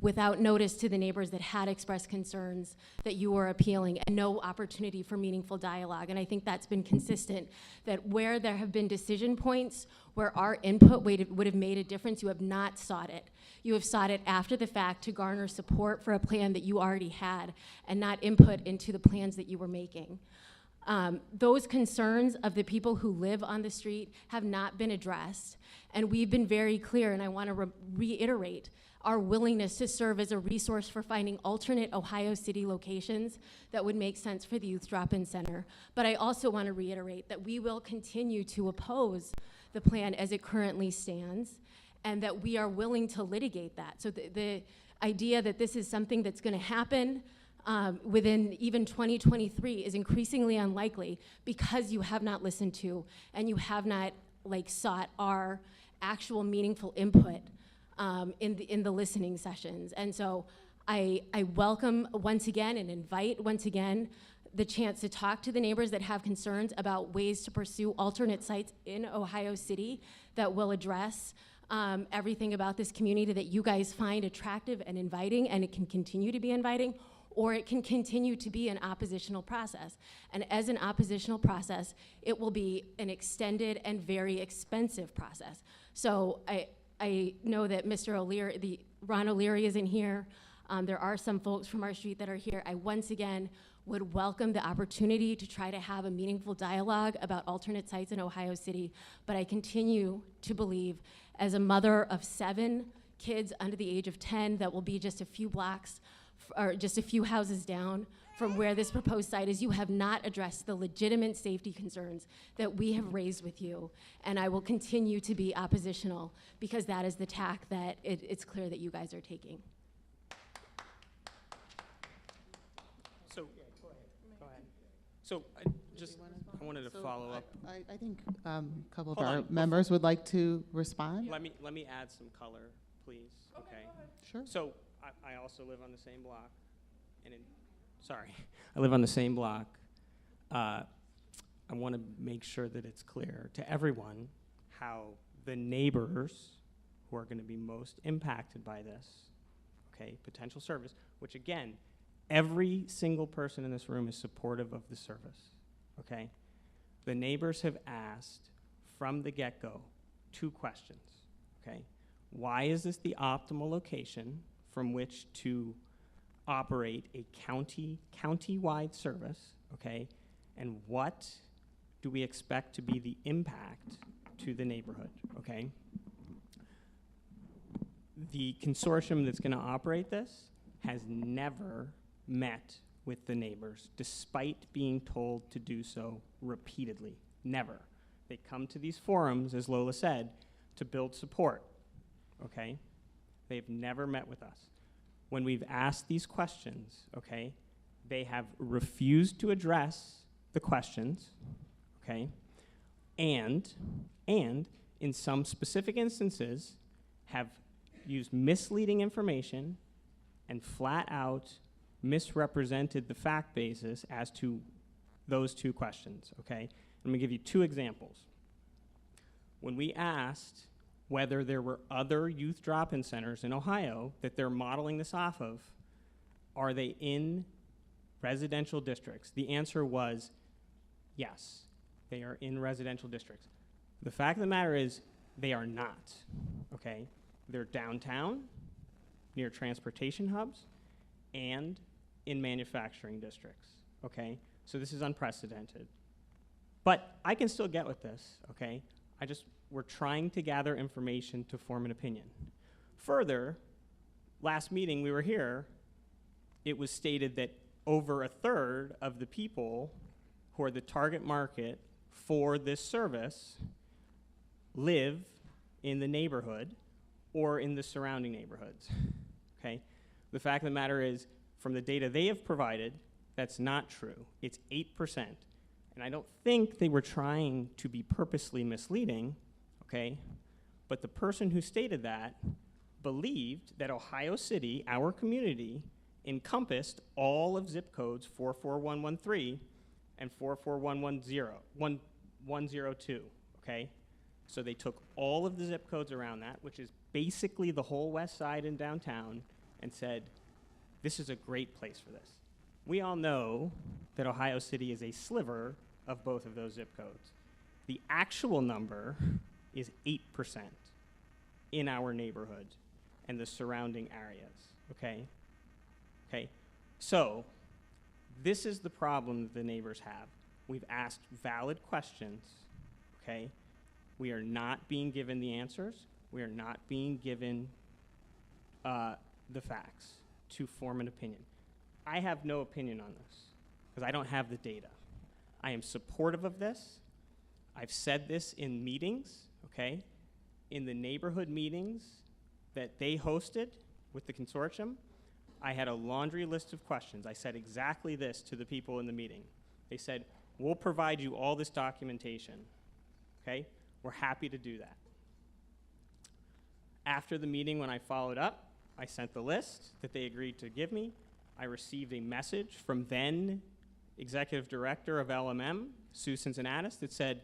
without notice to the neighbors that had expressed concerns that you were appealing, and no opportunity for meaningful dialogue. And I think that's been consistent, that where there have been decision points where our input would have made a difference, you have not sought it. You have sought it after the fact to garner support for a plan that you already had and not input into the plans that you were making. Those concerns of the people who live on the street have not been addressed. And we've been very clear, and I want to reiterate our willingness to serve as a resource for finding alternate Ohio City locations that would make sense for the Youth Drop-In Center. But I also want to reiterate that we will continue to oppose the plan as it currently stands, and that we are willing to litigate that. So the idea that this is something that's going to happen within even 2023 is increasingly unlikely, because you have not listened to and you have not sought our actual meaningful input in the listening sessions. And so I welcome once again and invite once again the chance to talk to the neighbors that have concerns about ways to pursue alternate sites in Ohio City that will address everything about this community that you guys find attractive and inviting, and it can continue to be inviting, or it can continue to be an oppositional process. And as an oppositional process, it will be an extended and very expensive process. So I know that Mr. O'Leary, Ron O'Leary isn't here. There are some folks from our street that are here. I once again would welcome the opportunity to try to have a meaningful dialogue about alternate sites in Ohio City, but I continue to believe, as a mother of 7 kids under the age of 10, that will be just a few blocks or just a few houses down from where this proposed site is, you have not addressed the legitimate safety concerns that we have raised with you. And I will continue to be oppositional, because that is the tack that it's clear that you guys are taking. So, go ahead. So I wanted to follow up. I think a couple of Hold our on. members would like to respond. Let me add some color, please. Okay. Sure. So I also live on the same block, and I live on the same block. I want to make sure that it's clear to everyone how the neighbors who are going to be most impacted by this, okay, potential service, which again, every single person in this room is supportive of the service, okay? The neighbors have asked from the get-go 2 questions, okay? Why is this the optimal location from which to operate a county-wide service, okay? And what do we expect to be the impact to the neighborhood, okay? The consortium that's going to operate this has never met with the neighbors, despite being told to do so repeatedly. Never. They come to these forums, as Lola said, to build support, okay? They've never met with us. When we've asked these questions, okay, they have refused to address the questions, okay? And in some specific instances, have used misleading information and flat out misrepresented the fact basis as to those two questions, okay? I'm gonna give you two examples. When we asked whether there were other youth drop-in centers in Ohio that they're modeling this off of, are they in residential districts? The answer was yes, they are in residential districts. The fact of the matter is they are not, okay? They're downtown, near transportation hubs, and in manufacturing districts, okay? So this is unprecedented. But I can still get with this, okay? We're trying to gather information to form an opinion. Further, last meeting we were here, it was stated that over a third of the people who are the target market for this service live in the neighborhood or in the surrounding neighborhoods, okay? The fact of the matter is, from the data they have provided, that's not true. It's 8%. And I don't think they were trying to be purposely misleading, okay? But the person who stated that believed that Ohio City, our community, encompassed all of zip codes 44113 and 44110, okay? So they took all of the zip codes around that, which is basically the whole west side and downtown, and said, this is a great place for this. We all know that Ohio City is a sliver of both of those zip codes. The actual number is 8% in our neighborhood and the surrounding areas, okay? Okay, so this is the problem that the neighbors have. We've asked valid questions, okay? We are not being given the answers. We are not being given the facts to form an opinion. I have no opinion on this because I don't have the data. I am supportive of this. I've said this in meetings, okay? In the neighborhood meetings that they hosted with the consortium, I had a laundry list of questions. I said exactly this to the people in the meeting. They said, we'll provide you all this documentation, okay? We're happy to do that. After the meeting, when I followed up, I sent the list that they agreed to give me. I received a message from then Executive Director of LMM, Sue Cincinnatus, that said,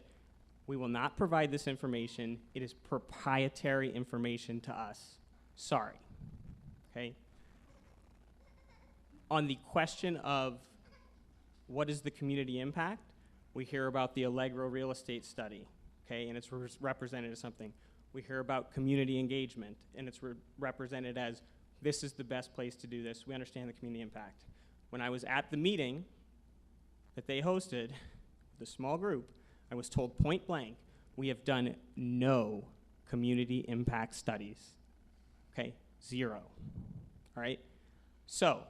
we will not provide this information. It is proprietary information to us. Sorry, okay? On the question of what is the community impact, we hear about the Allegro real estate study, okay, and it's represented as something. We hear about community engagement, and it's represented as this is the best place to do this. We understand the community impact. When I was at the meeting that they hosted, the small group, I was told point blank, we have done no community impact studies. Okay, 0. All right? So,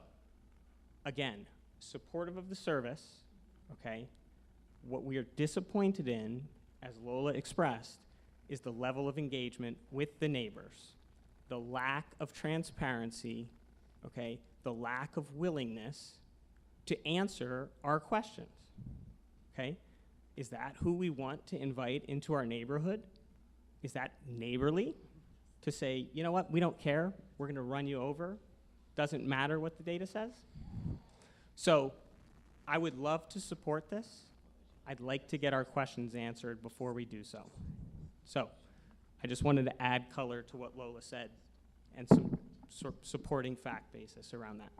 again, supportive of the service, okay? What we are disappointed in, as Lola expressed, is the level of engagement with the neighbors, the lack of transparency, okay, the lack of willingness to answer our questions, okay? Is that who we want to invite into our neighborhood? Is that neighborly to say, you know what, we don't care, we're gonna run you over, doesn't matter what the data says? So I would love to support this. I'd like to get our questions answered before we do so. So I just wanted to add color to what Lola said and some supporting fact basis around that.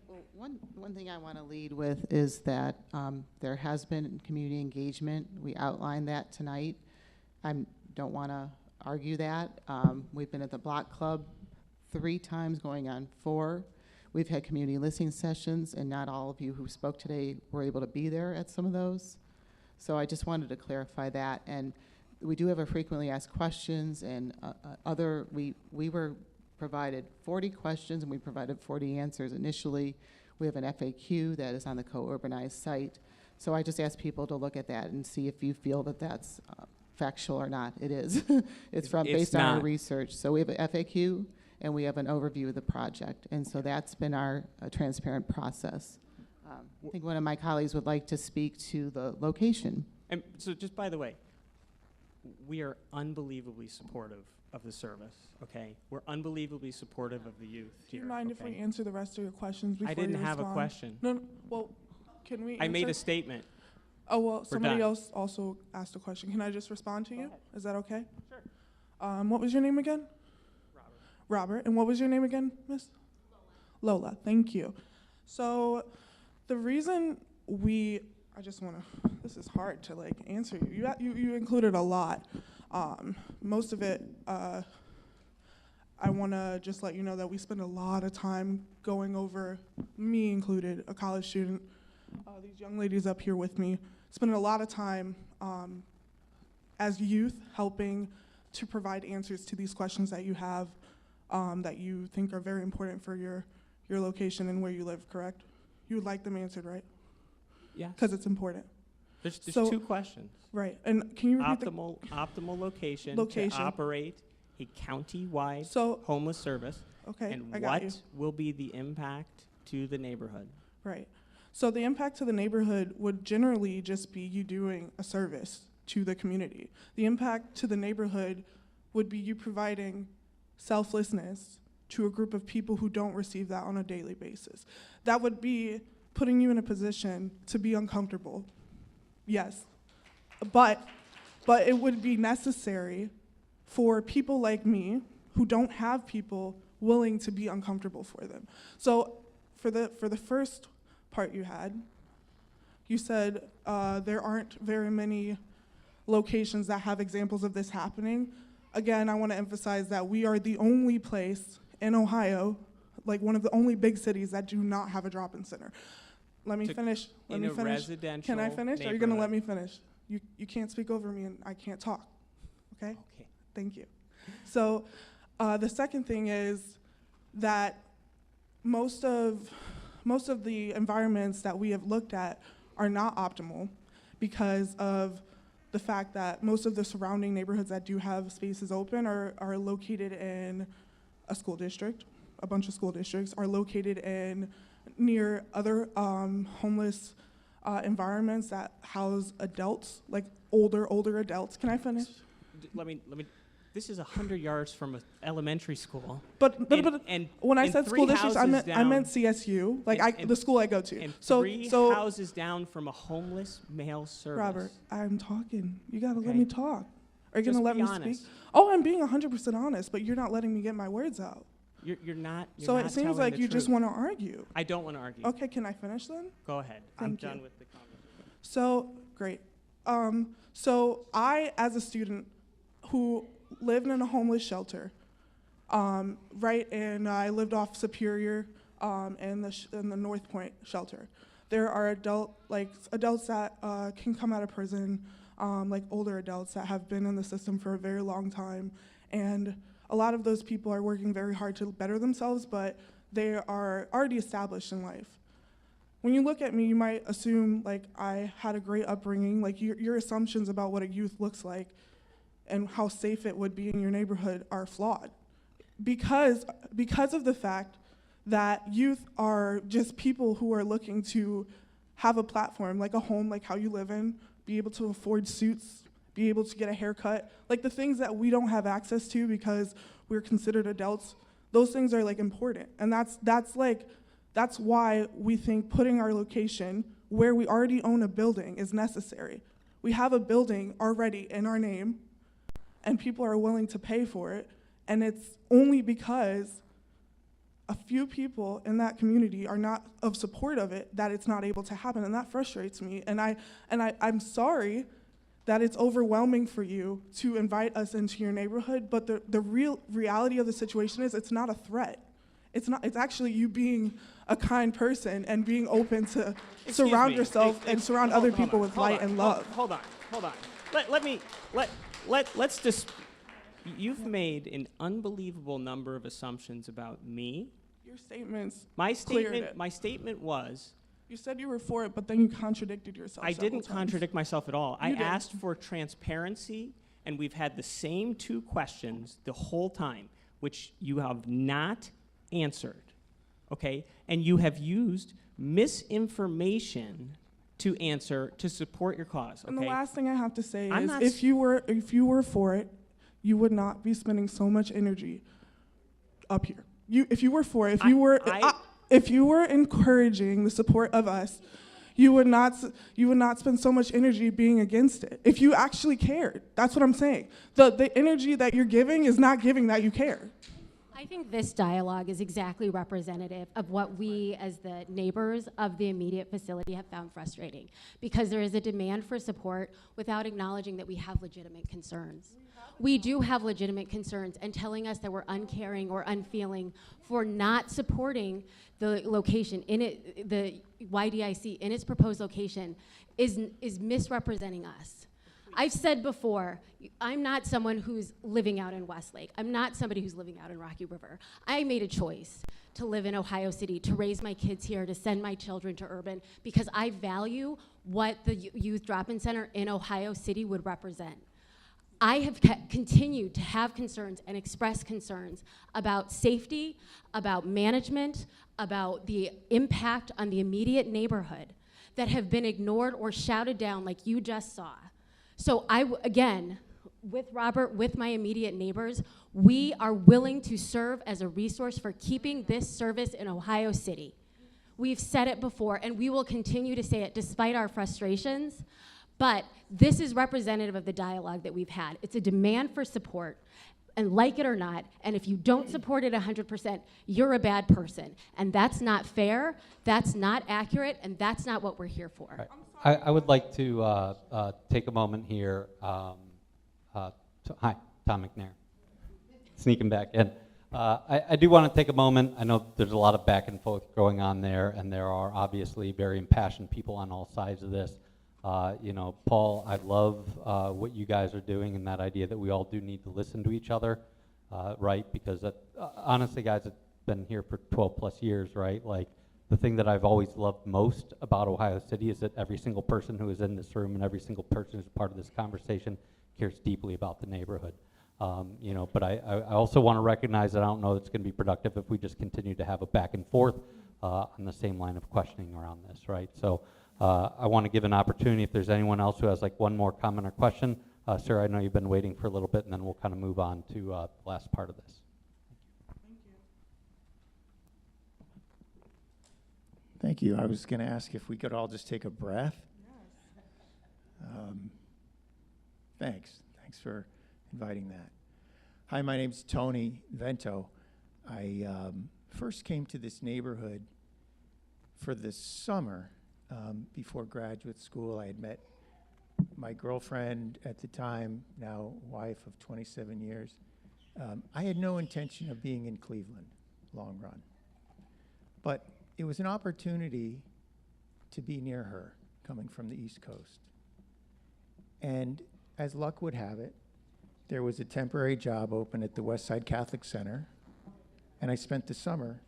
Well, one thing I want to lead with is that there has been community engagement. We outlined that tonight. I don't want to argue that. We've been at the Block Club 3 times, going on 4. We've had community listening sessions, and not all of you who spoke today were able to be there at some of those. So I just wanted to clarify that. And We do have a frequently asked questions, and we were provided 40 questions, and we provided 40 answers initially. We have an FAQ that is on the Co-Urbanized site. So I just ask people to look at that and see if you feel that that's factual or not. It is. It's based on our research. So we have an FAQ, and we have an overview of the project. And so that's been our transparent process. I think one of my colleagues would like to speak to the location. And so just by the way, we are unbelievably supportive of the service, okay? We're unbelievably supportive of the youth Do here. you mind if we answer the rest of your questions before I didn't you have a respond? question. No, well, can we I made a answer? statement. Oh, well, somebody done. else also asked a question. Can I just respond to you? ahead. Is that okay? Sure. What was your name again? Robert. Robert. And what was your name again, miss? Lola. Thank you. So the reason I just want to, this is hard to like answer you. You included a lot. Most of it, I want to just let you know that we spend a lot of time going over, me included, a college student, these young ladies up here with me, spending a lot of time as youth helping to provide answers to these questions that you have that you think are very important for your location and where you live, correct? You would like them answered, right? Yeah. Because it's important. There's So- 2 questions. Right. And can you repeat Optimal location, Location. to operate a county-wide So, homeless service. okay, And I got you. what will be the impact to the neighborhood? Right. So the impact to the neighborhood would generally just be you doing a service to the community. The impact to the neighborhood would be you providing selflessness to a group of people who don't receive that on a daily basis. That would be putting you in a position to be uncomfortable. Yes. But it would be necessary for people like me who don't have people willing to be uncomfortable for them. So for the first part you had, you said there aren't very many locations that have examples of this happening. Again, I want to emphasize that we are the only place in Ohio, like one of the only big cities that do not have a drop-in center. Let me finish. In a residential Can I finish? Are you going to let me finish? You can't speak over me and I can't talk. Okay? Okay. Thank you. So the second thing is that most of the environments that we have looked at are not optimal because of the fact that most of the surrounding neighborhoods that do have spaces open are located in a school district. A bunch of school districts are located in near other homeless environments that house adults, like older adults. Can I finish? Let me. This is 100 yards from an elementary school. But and when I and said 3 school districts, I houses meant down- CSU, like and the school I go to. And So 3 houses down from a homeless male service. Robert, I'm talking. You gotta let Okay. me talk. Are you Just gonna let be me honest. speak? Oh, I'm being 100% honest, but you're not letting me get my words out. You're not. You're So not it seems telling like the you just truth. want to argue. I don't want to argue. Okay, can I finish then? Go ahead. I'm Thank you. done with the conversation. So, great. So I, as a student who lived in a homeless shelter, right, and I lived off Superior in the North Point shelter. There are adults that can come out of prison, like older adults that have been in the system for a very long time, and a lot of those people are working very hard to better themselves, but they are already established in life. When you look at me, you might assume like I had a great upbringing, like your assumptions about what a youth looks like and how safe it would be in your neighborhood are flawed. Because of the fact that youth are just people who are looking to have a platform, like a home, like how you live in, be able to afford suits, be able to get a haircut, like the things that we don't have access to because we're considered adults, those things are like important. And that's why we think putting our location where we already own a building is necessary. We have a building already in our name, and people are willing to pay for it, and it's only because a few people in that community are not of support of it that it's not able to happen, and that frustrates me. And I'm sorry that it's overwhelming for you to invite us into your neighborhood, but the real reality of the situation is it's not a threat. It's actually you being a kind person and being open to surround yourself and surround other people with light and love. Hold on. let's just, you've made an unbelievable number of assumptions about me. Your statements My cleared statement, it. my statement was, You said you were for it, but then you contradicted yourself. I several didn't times. contradict myself at all. I You did. asked for transparency, and we've had the same two questions the whole time, which you have not answered, okay? And you have used misinformation to answer, to support your cause, And the okay? last thing I have to say I'm is, not if you were for it, you would not be spending so much energy up here. If you were for it, if you were encouraging the support of us, you would not spend so much energy being against it. If you actually cared, that's what I'm saying. The energy that you're giving is not giving that you care. I think this dialogue is exactly representative of what we as the neighbors of the immediate facility have found frustrating, because there is a demand for support without acknowledging that we have legitimate concerns. We do have legitimate concerns, and telling us that we're uncaring or unfeeling for not supporting the location in it, the YDIC in its proposed location is misrepresenting us. I've said before, I'm not someone who's living out in Westlake. I'm not somebody who's living out in Rocky River. I made a choice to live in Ohio City, to raise my kids here, to send my children to urban, because I value what the Youth Drop-In Center in Ohio City would represent. I have continued to have concerns and express concerns about safety, about management, about the impact on the immediate neighborhood that have been ignored or shouted down like you just saw. So again, with Robert, with my immediate neighbors, we are willing to serve as a resource for keeping this service in Ohio City. We've said it before, and we will continue to say it despite our frustrations, but this is representative of the dialogue that we've had. It's a demand for support, and like it or not, and if you don't support it 100%, you're a bad person. And that's not fair, that's not accurate, and that's not what we're here for. Right. I would like to take a moment here. Hi, Tom McNair. Sneaking back in. I do want to take a moment. I know there's a lot of back and forth going on there, and there are obviously very impassioned people on all sides of this. You know, Paul, I love what you guys are doing and that idea that we all do need to listen to each other, right? Because honestly, guys, it's been here for 12 plus years, right? Like, the thing that I've always loved most about Ohio City is that every single person who is in this room and every single person who's part of this conversation cares deeply about the neighborhood. You know, but I also want to recognize that I don't know it's going to be productive if we just continue to have a back and forth on the same line of questioning around this, right? So I want to give an opportunity if there's anyone else who has like one more comment or question. Sir, I know you've been waiting for a little bit, and then we'll kind of move on to the last part of this. Thank you. I was going to ask if we could all just take a breath. Thanks. Thanks for inviting that. Hi, my name's Tony Vento. I first came to this neighborhood for the summer before graduate school. I had met my girlfriend at the time, now wife of 27 years. I had no intention of being in Cleveland long run, but it was an opportunity to be near her, coming from the East Coast. And as luck would have it, there was a temporary job open at the Westside Catholic Center, and I spent the summer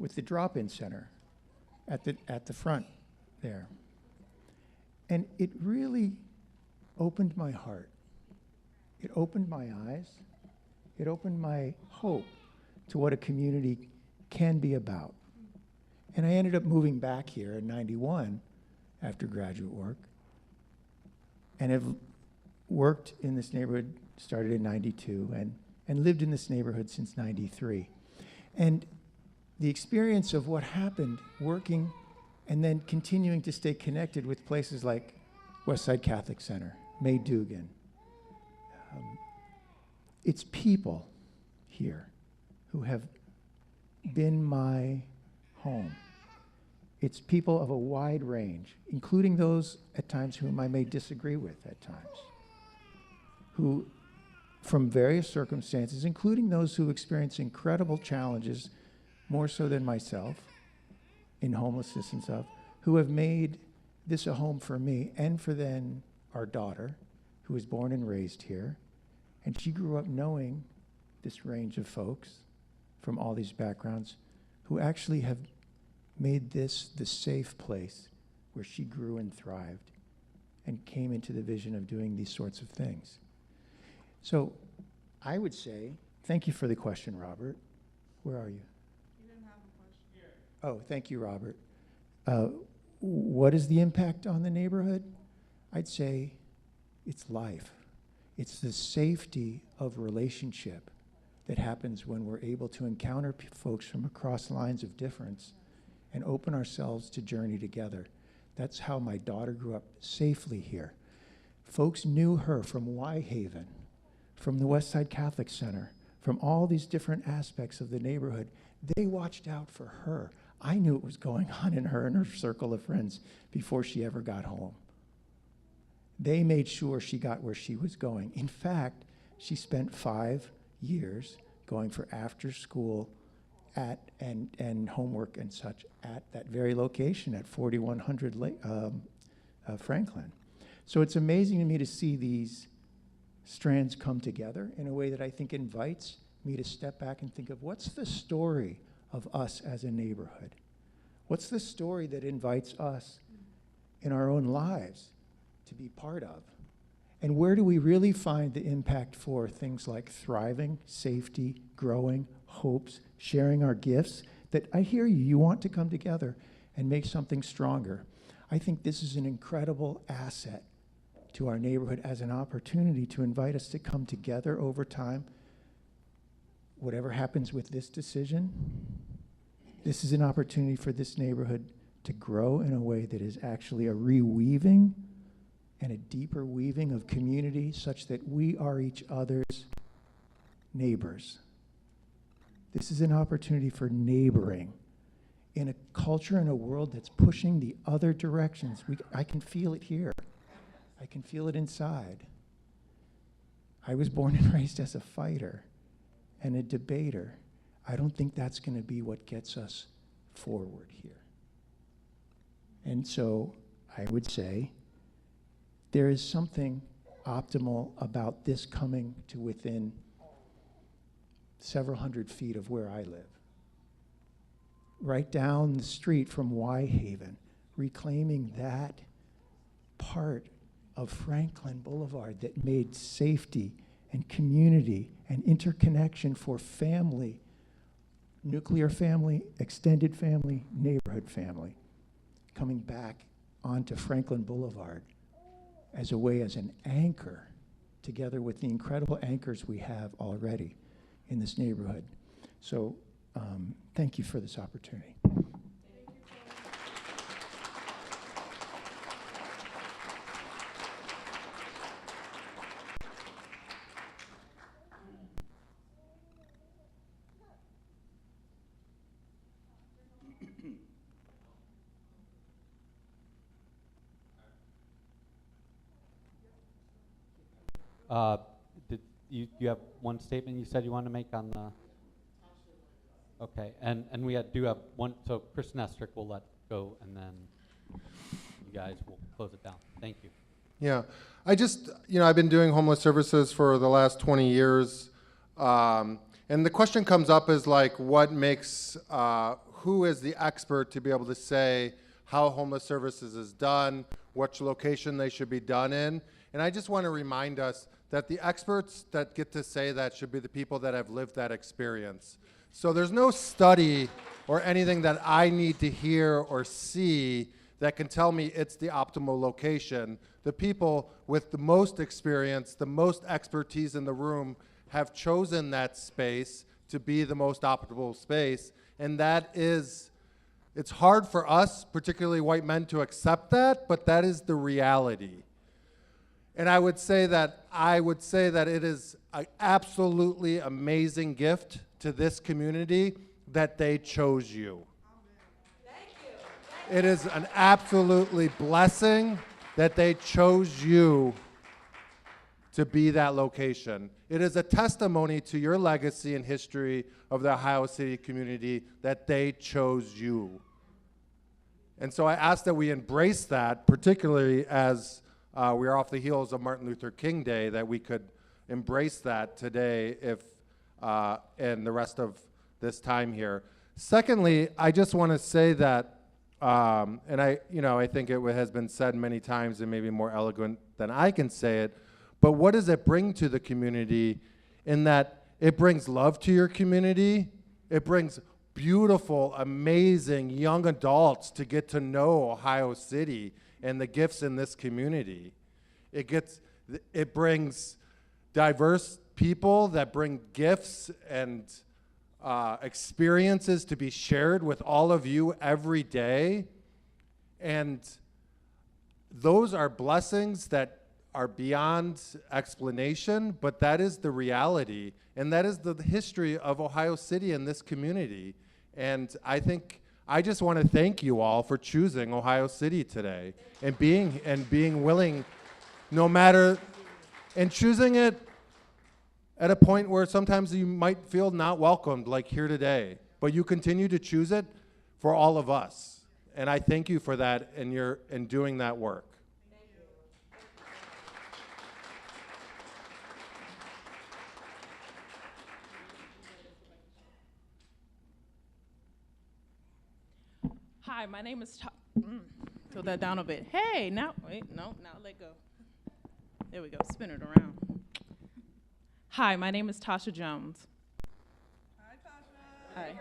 with the drop-in center at the front there. And it really opened my heart. It opened my eyes. It opened my hope to what a community can be about. And I ended up moving back here in '91 after graduate work, and have worked in this neighborhood, started in '92, and lived in this neighborhood since '93. And the experience of what happened working and then continuing to stay connected with places like Westside Catholic Center, May Dugan. It's people here who have been my home. It's people of a wide range, including those at times whom I may disagree with at times, who, from various circumstances, including those who experience incredible challenges, more so than myself, in homelessness and stuff, who have made this a home for me and for then our daughter, who was born and raised here, and she grew up knowing this range of folks from all these backgrounds who actually have made this the safe place where she grew and thrived and came into the vision of doing these sorts of things. So I would say, thank you for the question, Robert. Where are you? You didn't have a question. Here. Oh, thank you, Robert. What is the impact on the neighborhood? I'd say it's life. It's the safety of relationship that happens when we're able to encounter folks from across lines of difference and open ourselves to journey together. That's how my daughter grew up safely here. Folks knew her from Whitehaven, from the Westside Catholic Center, from all these different aspects of the neighborhood. They watched out for her. I knew what was going on in her and her circle of friends before she ever got home. They made sure she got where she was going. In fact, she spent 5 years going for after school and homework and such at that very location at 4100 Franklin. So it's amazing to me to see these strands come together in a way that I think invites me to step back and think of what's the story of us as a neighborhood? What's the story that invites us in our own lives to be part of? And where do we really find the impact for things like thriving, safety, growing, hopes, sharing our gifts? That I hear you want to come together and make something stronger. I think this is an incredible asset to our neighborhood as an opportunity to invite us to come together over time. Whatever happens with this decision, this is an opportunity for this neighborhood to grow in a way that is actually a reweaving and a deeper weaving of community such that we are each other's neighbors. This is an opportunity for neighboring in a culture and a world that's pushing the other directions. I can feel it here. I can feel it inside. I was born and raised as a fighter and a debater. I don't think that's going to be what gets us forward here. And so I would say there is something optimal about this coming to within several hundred feet of where I live. Right down the street from Whitehaven, reclaiming that part of Franklin Boulevard that made safety and community and interconnection for family, nuclear family, extended family, neighborhood family, coming back onto Franklin Boulevard as a way, as an anchor, together with the incredible anchors we have already in this neighborhood. So thank you for this opportunity. Did you have one statement you said you wanted to make on the? Okay, and we do have one, so Chris Nestrick will let go, and then you guys will close it down. Thank you. Yeah, I just, I've been doing homeless services for the last 20 years, and the question comes up is like, what makes, who is the expert to be able to say how homeless services is done, which location they should be done in? And I just want to remind us that the experts that get to say that should be the people that have lived that experience. So there's no study or anything that I need to hear or see that can tell me it's the optimal location. The people with the most experience, the most expertise in the room have chosen that space to be the most optimal space. And that is, it's hard for us, particularly white men, to accept that, but that is the reality. And I would say that it is an absolutely amazing gift to this community that they chose you. It is an absolutely blessing that they chose you to be that location. It is a testimony to your legacy and history of the Ohio City community that they chose you. And so I ask that we embrace that, particularly as we're off the heels of Martin Luther King Day, that we could embrace that today and the rest of this time here. Secondly, I just want to say that, and I think it has been said many times and maybe more eloquent than I can say it, but what does it bring to the community in that it brings love to your community, it brings beautiful, amazing young adults to get to know Ohio City and the gifts in this community. It brings diverse people that bring gifts and experiences to be shared with all of you every day. And those are blessings that are beyond explanation, but that is the reality. And that is the history of Ohio City and this community. And I just want to thank you all for choosing Ohio City today and being willing, no matter, and choosing it at a point where sometimes you might feel not welcomed, like here today, but you continue to choose it for all of us. And I thank you for that and doing that work. Hi, my name is Tilt that down a bit. Hey, now let go. There we go, spin it around. Hi, my name is Tasha Jones. Hi, Tasha. Hi.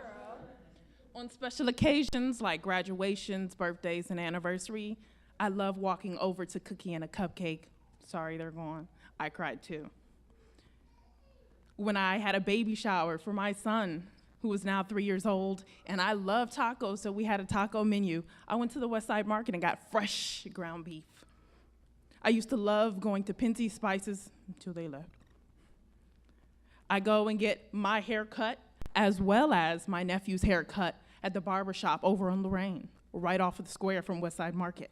On special occasions like graduations, birthdays, and anniversary, I love walking over to Cookie and a Cupcake. Sorry, they're gone. I cried too. When I had a baby shower for my son, who is now 3 years old, and I love tacos, so we had a taco menu. I went to the West Side Market and got fresh ground beef. I used to love going to Pinty Spices until they left. I go and get my hair cut as well as my nephew's haircut at the barber shop over on Lorraine, right off of the square from West Side Market.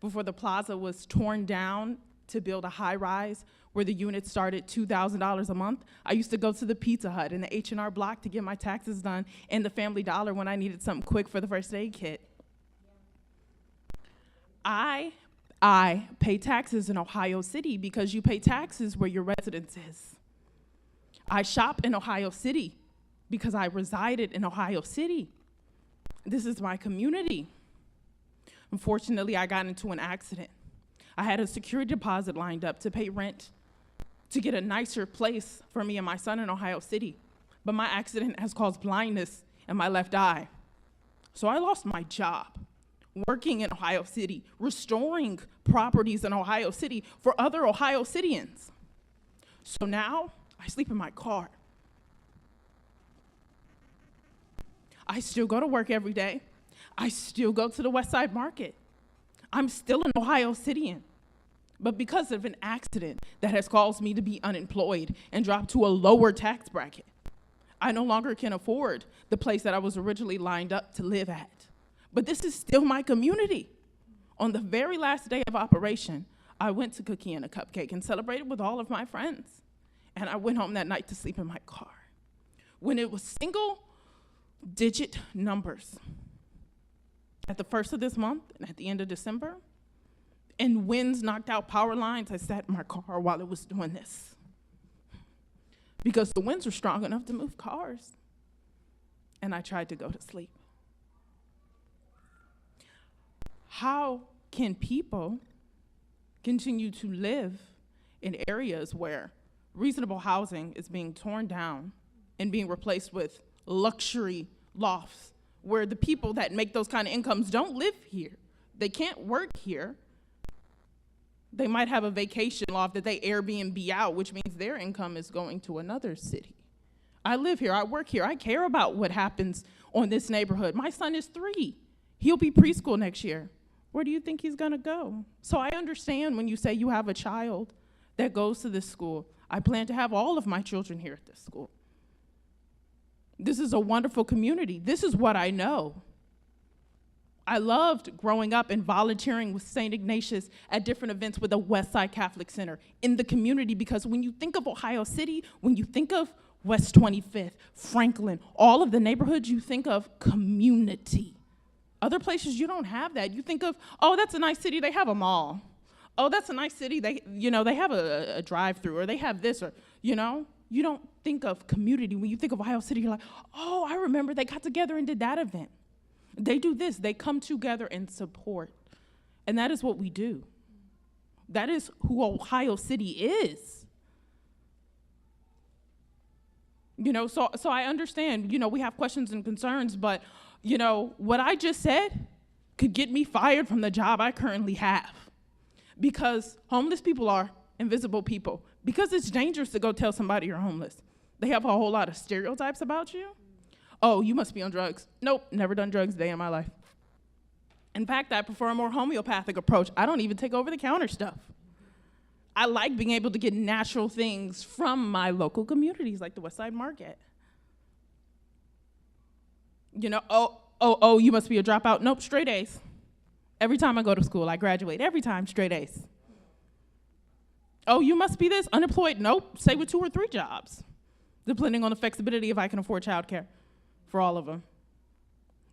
Before the plaza was torn down to build a high-rise where the units started $2,000 a month, I used to go to the Pizza Hut and the H&R Block to get my taxes done, and the Family Dollar when I needed something quick for the first aid kit. I pay taxes in Ohio City because you pay taxes where your residence is. I shop in Ohio City because I resided in Ohio City. This is my community. Unfortunately, I got into an accident. I had a security deposit lined up to pay rent to get a nicer place for me and my son in Ohio City. But my accident has caused blindness in my left eye. So I lost my job working in Ohio City, restoring properties in Ohio City for other Ohio Cityans. So now I sleep in my car. I still go to work every day. I still go to the West Side Market. I'm still an Ohio Cityan. But because of an accident that has caused me to be unemployed and drop to a lower tax bracket, I no longer can afford the place that I was originally lined up to live at. But this is still my community. On the very last day of operation, I went to Cookie and a Cupcake and celebrated with all of my friends. And I went home that night to sleep in my car. When it was single-digit numbers at the first of this month and at the end of December, and winds knocked out power lines, I sat in my car while it was doing this. Because the winds were strong enough to move cars. And I tried to go to sleep. How can people continue to live in areas where reasonable housing is being torn down and being replaced with luxury lofts, where the people that make those kind of incomes don't live here? They can't work here. They might have a vacation loft that they Airbnb out, which means their income is going to another city. I live here, I work here, I care about what happens on this neighborhood. My son is 3. He'll be preschool next year. Where do you think he's gonna go? So I understand when you say you have a child that goes to this school. I plan to have all of my children here at this school. This is a wonderful community. This is what I know. I loved growing up and volunteering with St. Ignatius at different events with the West Side Catholic Center in the community, because when you think of Ohio City, when you think of West 25th, Franklin, all of the neighborhoods, you think of community. Other places, you don't have that. You think of, oh, that's a nice city, they have a mall. Oh, that's a nice city. They have a drive-through, or they have this, or, you don't think of community. When you think of Ohio City, you're like, oh, I remember they got together and did that event. They do this. They come together and support. And that is what we do. That is who Ohio City is. So I understand, we have questions and concerns, but, what I just said could get me fired from the job I currently have. Because homeless people are invisible people. Because it's dangerous to go tell somebody you're homeless. They have a whole lot of stereotypes about you. Oh, you must be on drugs. Nope, never done drugs a day in my life. In fact, I prefer a more homeopathic approach. I don't even take over-the-counter stuff. I like being able to get natural things from my local communities, like the West Side Market. Oh, you must be a dropout. Nope, straight A's. Every time I go to school, I graduate. Every time, straight A's. Oh, you must be this, unemployed. Nope, stay with 2 or 3 jobs, depending on the flexibility if I can afford childcare for all of them.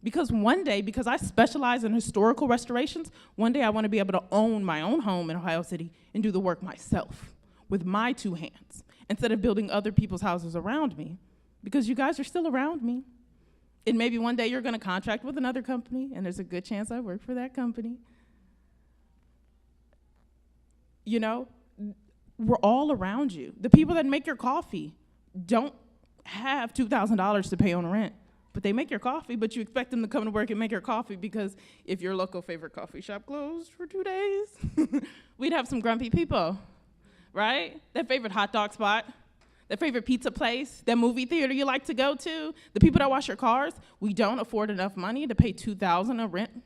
Because one day, because I specialize in historical restorations, one day I want to be able to own my own home in Ohio City and do the work myself with my 2 hands, instead of building other people's houses around me, because you guys are still around me. And maybe one day you're going to contract with another company, and there's a good chance I work for that company. We're all around you. The people that make your coffee don't have $2,000 to pay on rent, but they make your coffee, but you expect them to come to work and make your coffee, because if your local favorite coffee shop closed for 2 days, we'd have some grumpy people, right? That favorite hot dog spot, that favorite pizza place, that movie theater you like to go to, the people that wash your cars, we don't afford enough money to pay $2,000 of rent.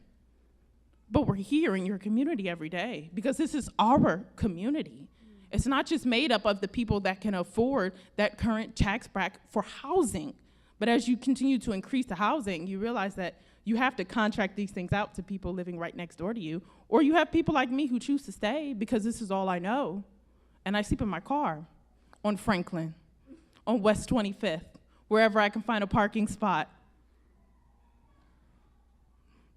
But we're here in your community every day because this is our community. It's not just made up of the people that can afford that current tax bracket for housing. But as you continue to increase the housing, you realize that you have to contract these things out to people living right next door to you. Or you have people like me who choose to stay because this is all I know. And I sleep in my car on Franklin, on West 25th, wherever I can find a parking spot.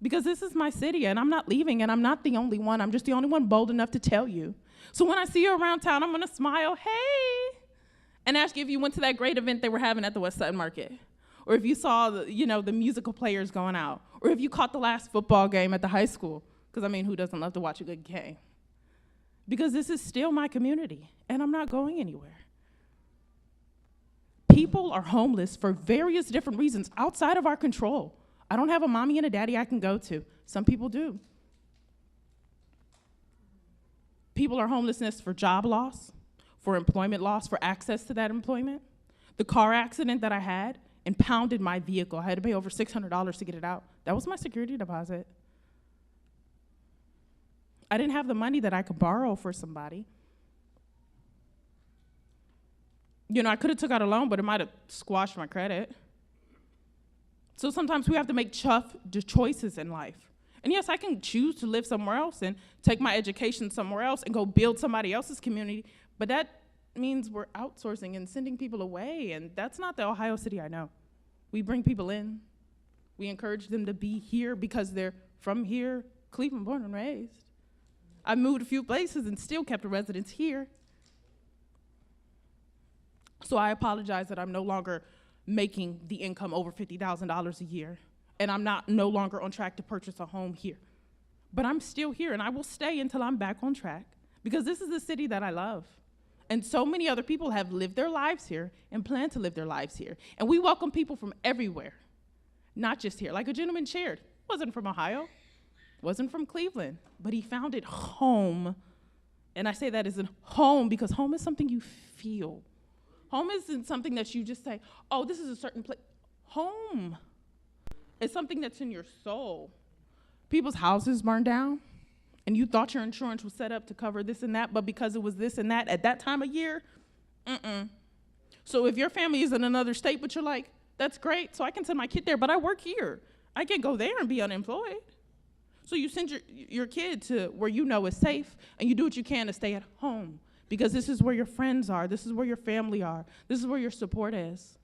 Because this is my city, and I'm not leaving, and I'm not the only one. I'm just the only one bold enough to tell you. So when I see you around town, I'm gonna smile, hey, and ask you if you went to that great event they were having at the West Side Market, or if you saw the musical players going out, or if you caught the last football game at the high school, because who doesn't love to watch a good game? Because this is still my community, and I'm not going anywhere. People are homeless for various different reasons outside of our control. I don't have a mommy and a daddy I can go to. Some people do. People are homelessness for job loss, for employment loss, for access to that employment. The car accident that I had impounded my vehicle. I had to pay over $600 to get it out. That was my security deposit. I didn't have the money that I could borrow for somebody. I could have took out a loan, but it might have squashed my credit. So sometimes we have to make tough choices in life. And yes, I can choose to live somewhere else and take my education somewhere else and go build somebody else's community, but that means we're outsourcing and sending people away, and that's not the Ohio City I know. We bring people in. We encourage them to be here because they're from here, Cleveland born and raised. I moved a few places and still kept the residents here. So I apologize that I'm no longer making the income over $50,000 a year, and I'm no longer on track to purchase a home here. But I'm still here, and I will stay until I'm back on track, because this is the city that I love. And so many other people have lived their lives here and plan to live their lives here. And we welcome people from everywhere, not just here. Like a gentleman shared, wasn't from Ohio, wasn't from Cleveland, but he found it home. And I say that as a home because home is something you feel. Home isn't something that you just say, oh, this is a certain place. Home is something that's in your soul. People's houses burned down, and you thought your insurance was set up to cover this and that, but because it was this and that at that time of year, So if your family is in another state, but you're like, that's great, so I can send my kid there, but I work here. I can't go there and be unemployed. So you send your kid to where you know is safe, and you do what you can to stay at home. Because this is where your friends are, this is where your family are, this is where your support is.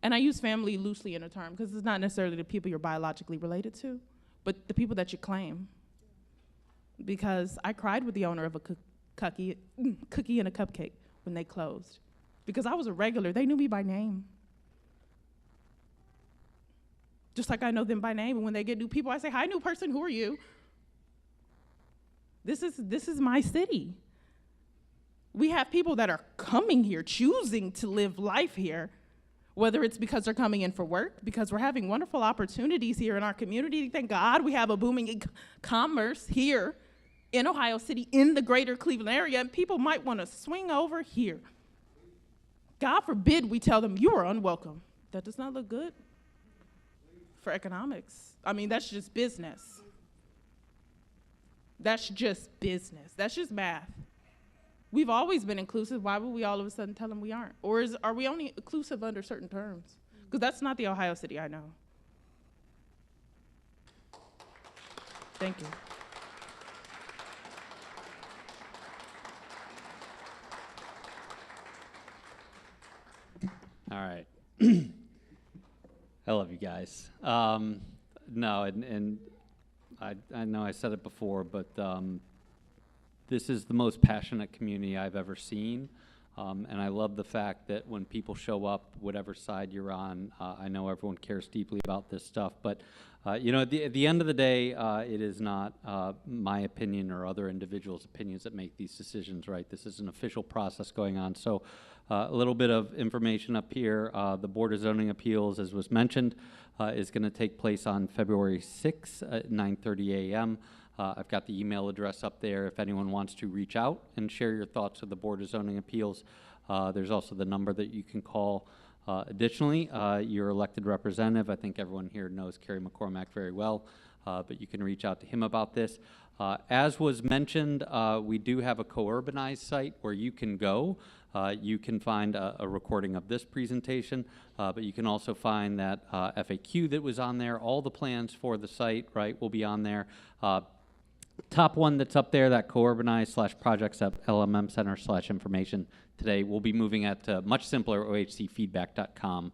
And I use family loosely in a term, because it's not necessarily the people you're biologically related to, but the people that you claim. because I cried with the owner of a cookie and a cupcake when they closed. Because I was a regular, they knew me by name. Just like I know them by name, and when they get new people, I say, "Hi, new person, who are you?" This is my city. We have people that are coming here, choosing to live life here, whether it's because they're coming in for work, because we're having wonderful opportunities here in our community. Thank God we have a booming commerce here in Ohio City, in the greater Cleveland area, and people might want to swing over here. God forbid we tell them, "You are unwelcome." That does not look good for economics. I mean, that's just business. That's just business. That's just math. We've always been inclusive. Why would we all of a sudden tell them we aren't? Or are we only inclusive under certain terms? Because that's not the Ohio City I know. Thank you. All right. I love you guys. No, and I know I said it before, but this is the most passionate community I've ever seen. And I love the fact that when people show up, whatever side you're on, I know everyone cares deeply about this stuff. But, you know, at the end of the day, it is not my opinion or other individuals' opinions that make these decisions, right? This is an official process going on. So a little bit of information up here. The Board of Zoning Appeals, as was mentioned, is going to take place on February 6th at 9:30 a.m. I've got the email address up there if anyone wants to reach out and share your thoughts with the Board of Zoning Appeals. There's also the number that you can call. Additionally, your elected representative, I think everyone here knows Kerry McCormack very well, but you can reach out to him about this. As was mentioned, we do have a co-urbanized site where you can go. You can find a recording of this presentation, but you can also find that FAQ that was on there. All the plans for the site, right, will be on there. Top one that's up there, that co-urbanized / projects at LMM Center / information today, we'll be moving at much simpler ohcfeedback.com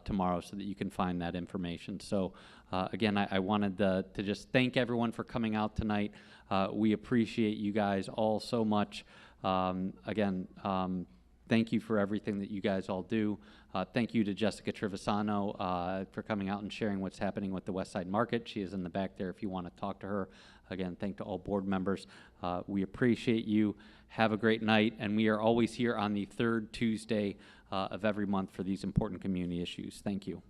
tomorrow so that you can find that information. So again, I wanted to just thank everyone for coming out tonight. We appreciate you guys all so much. Again, thank you for everything that you guys all do. Thank you to Jessica Trevisano for coming out and sharing what's happening with the West Side Market. She is in the back there if you want to talk to her. Again, thank to all board members. We appreciate you. Have a great night. And we are always here on the third Tuesday of every month for these important community issues. Thank you.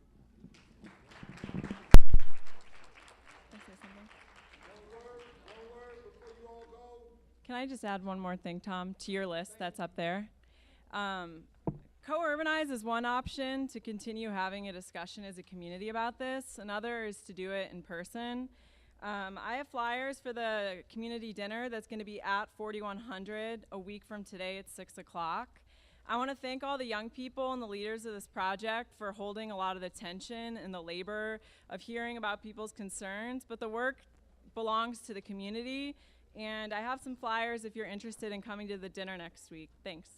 Can I just add one more thing, Tom, to your list that's up there? Co-urbanize is one option to continue having a discussion as a community about this. Another is to do it in person. I have flyers for the community dinner that's going to be at 4100 a week from today at 6 o'clock. I want to thank all the young people and the leaders of this project for holding a lot of the tension and the labor of hearing about people's concerns, but the work belongs to the community. And I have some flyers if you're interested in coming to the dinner next week. Thanks.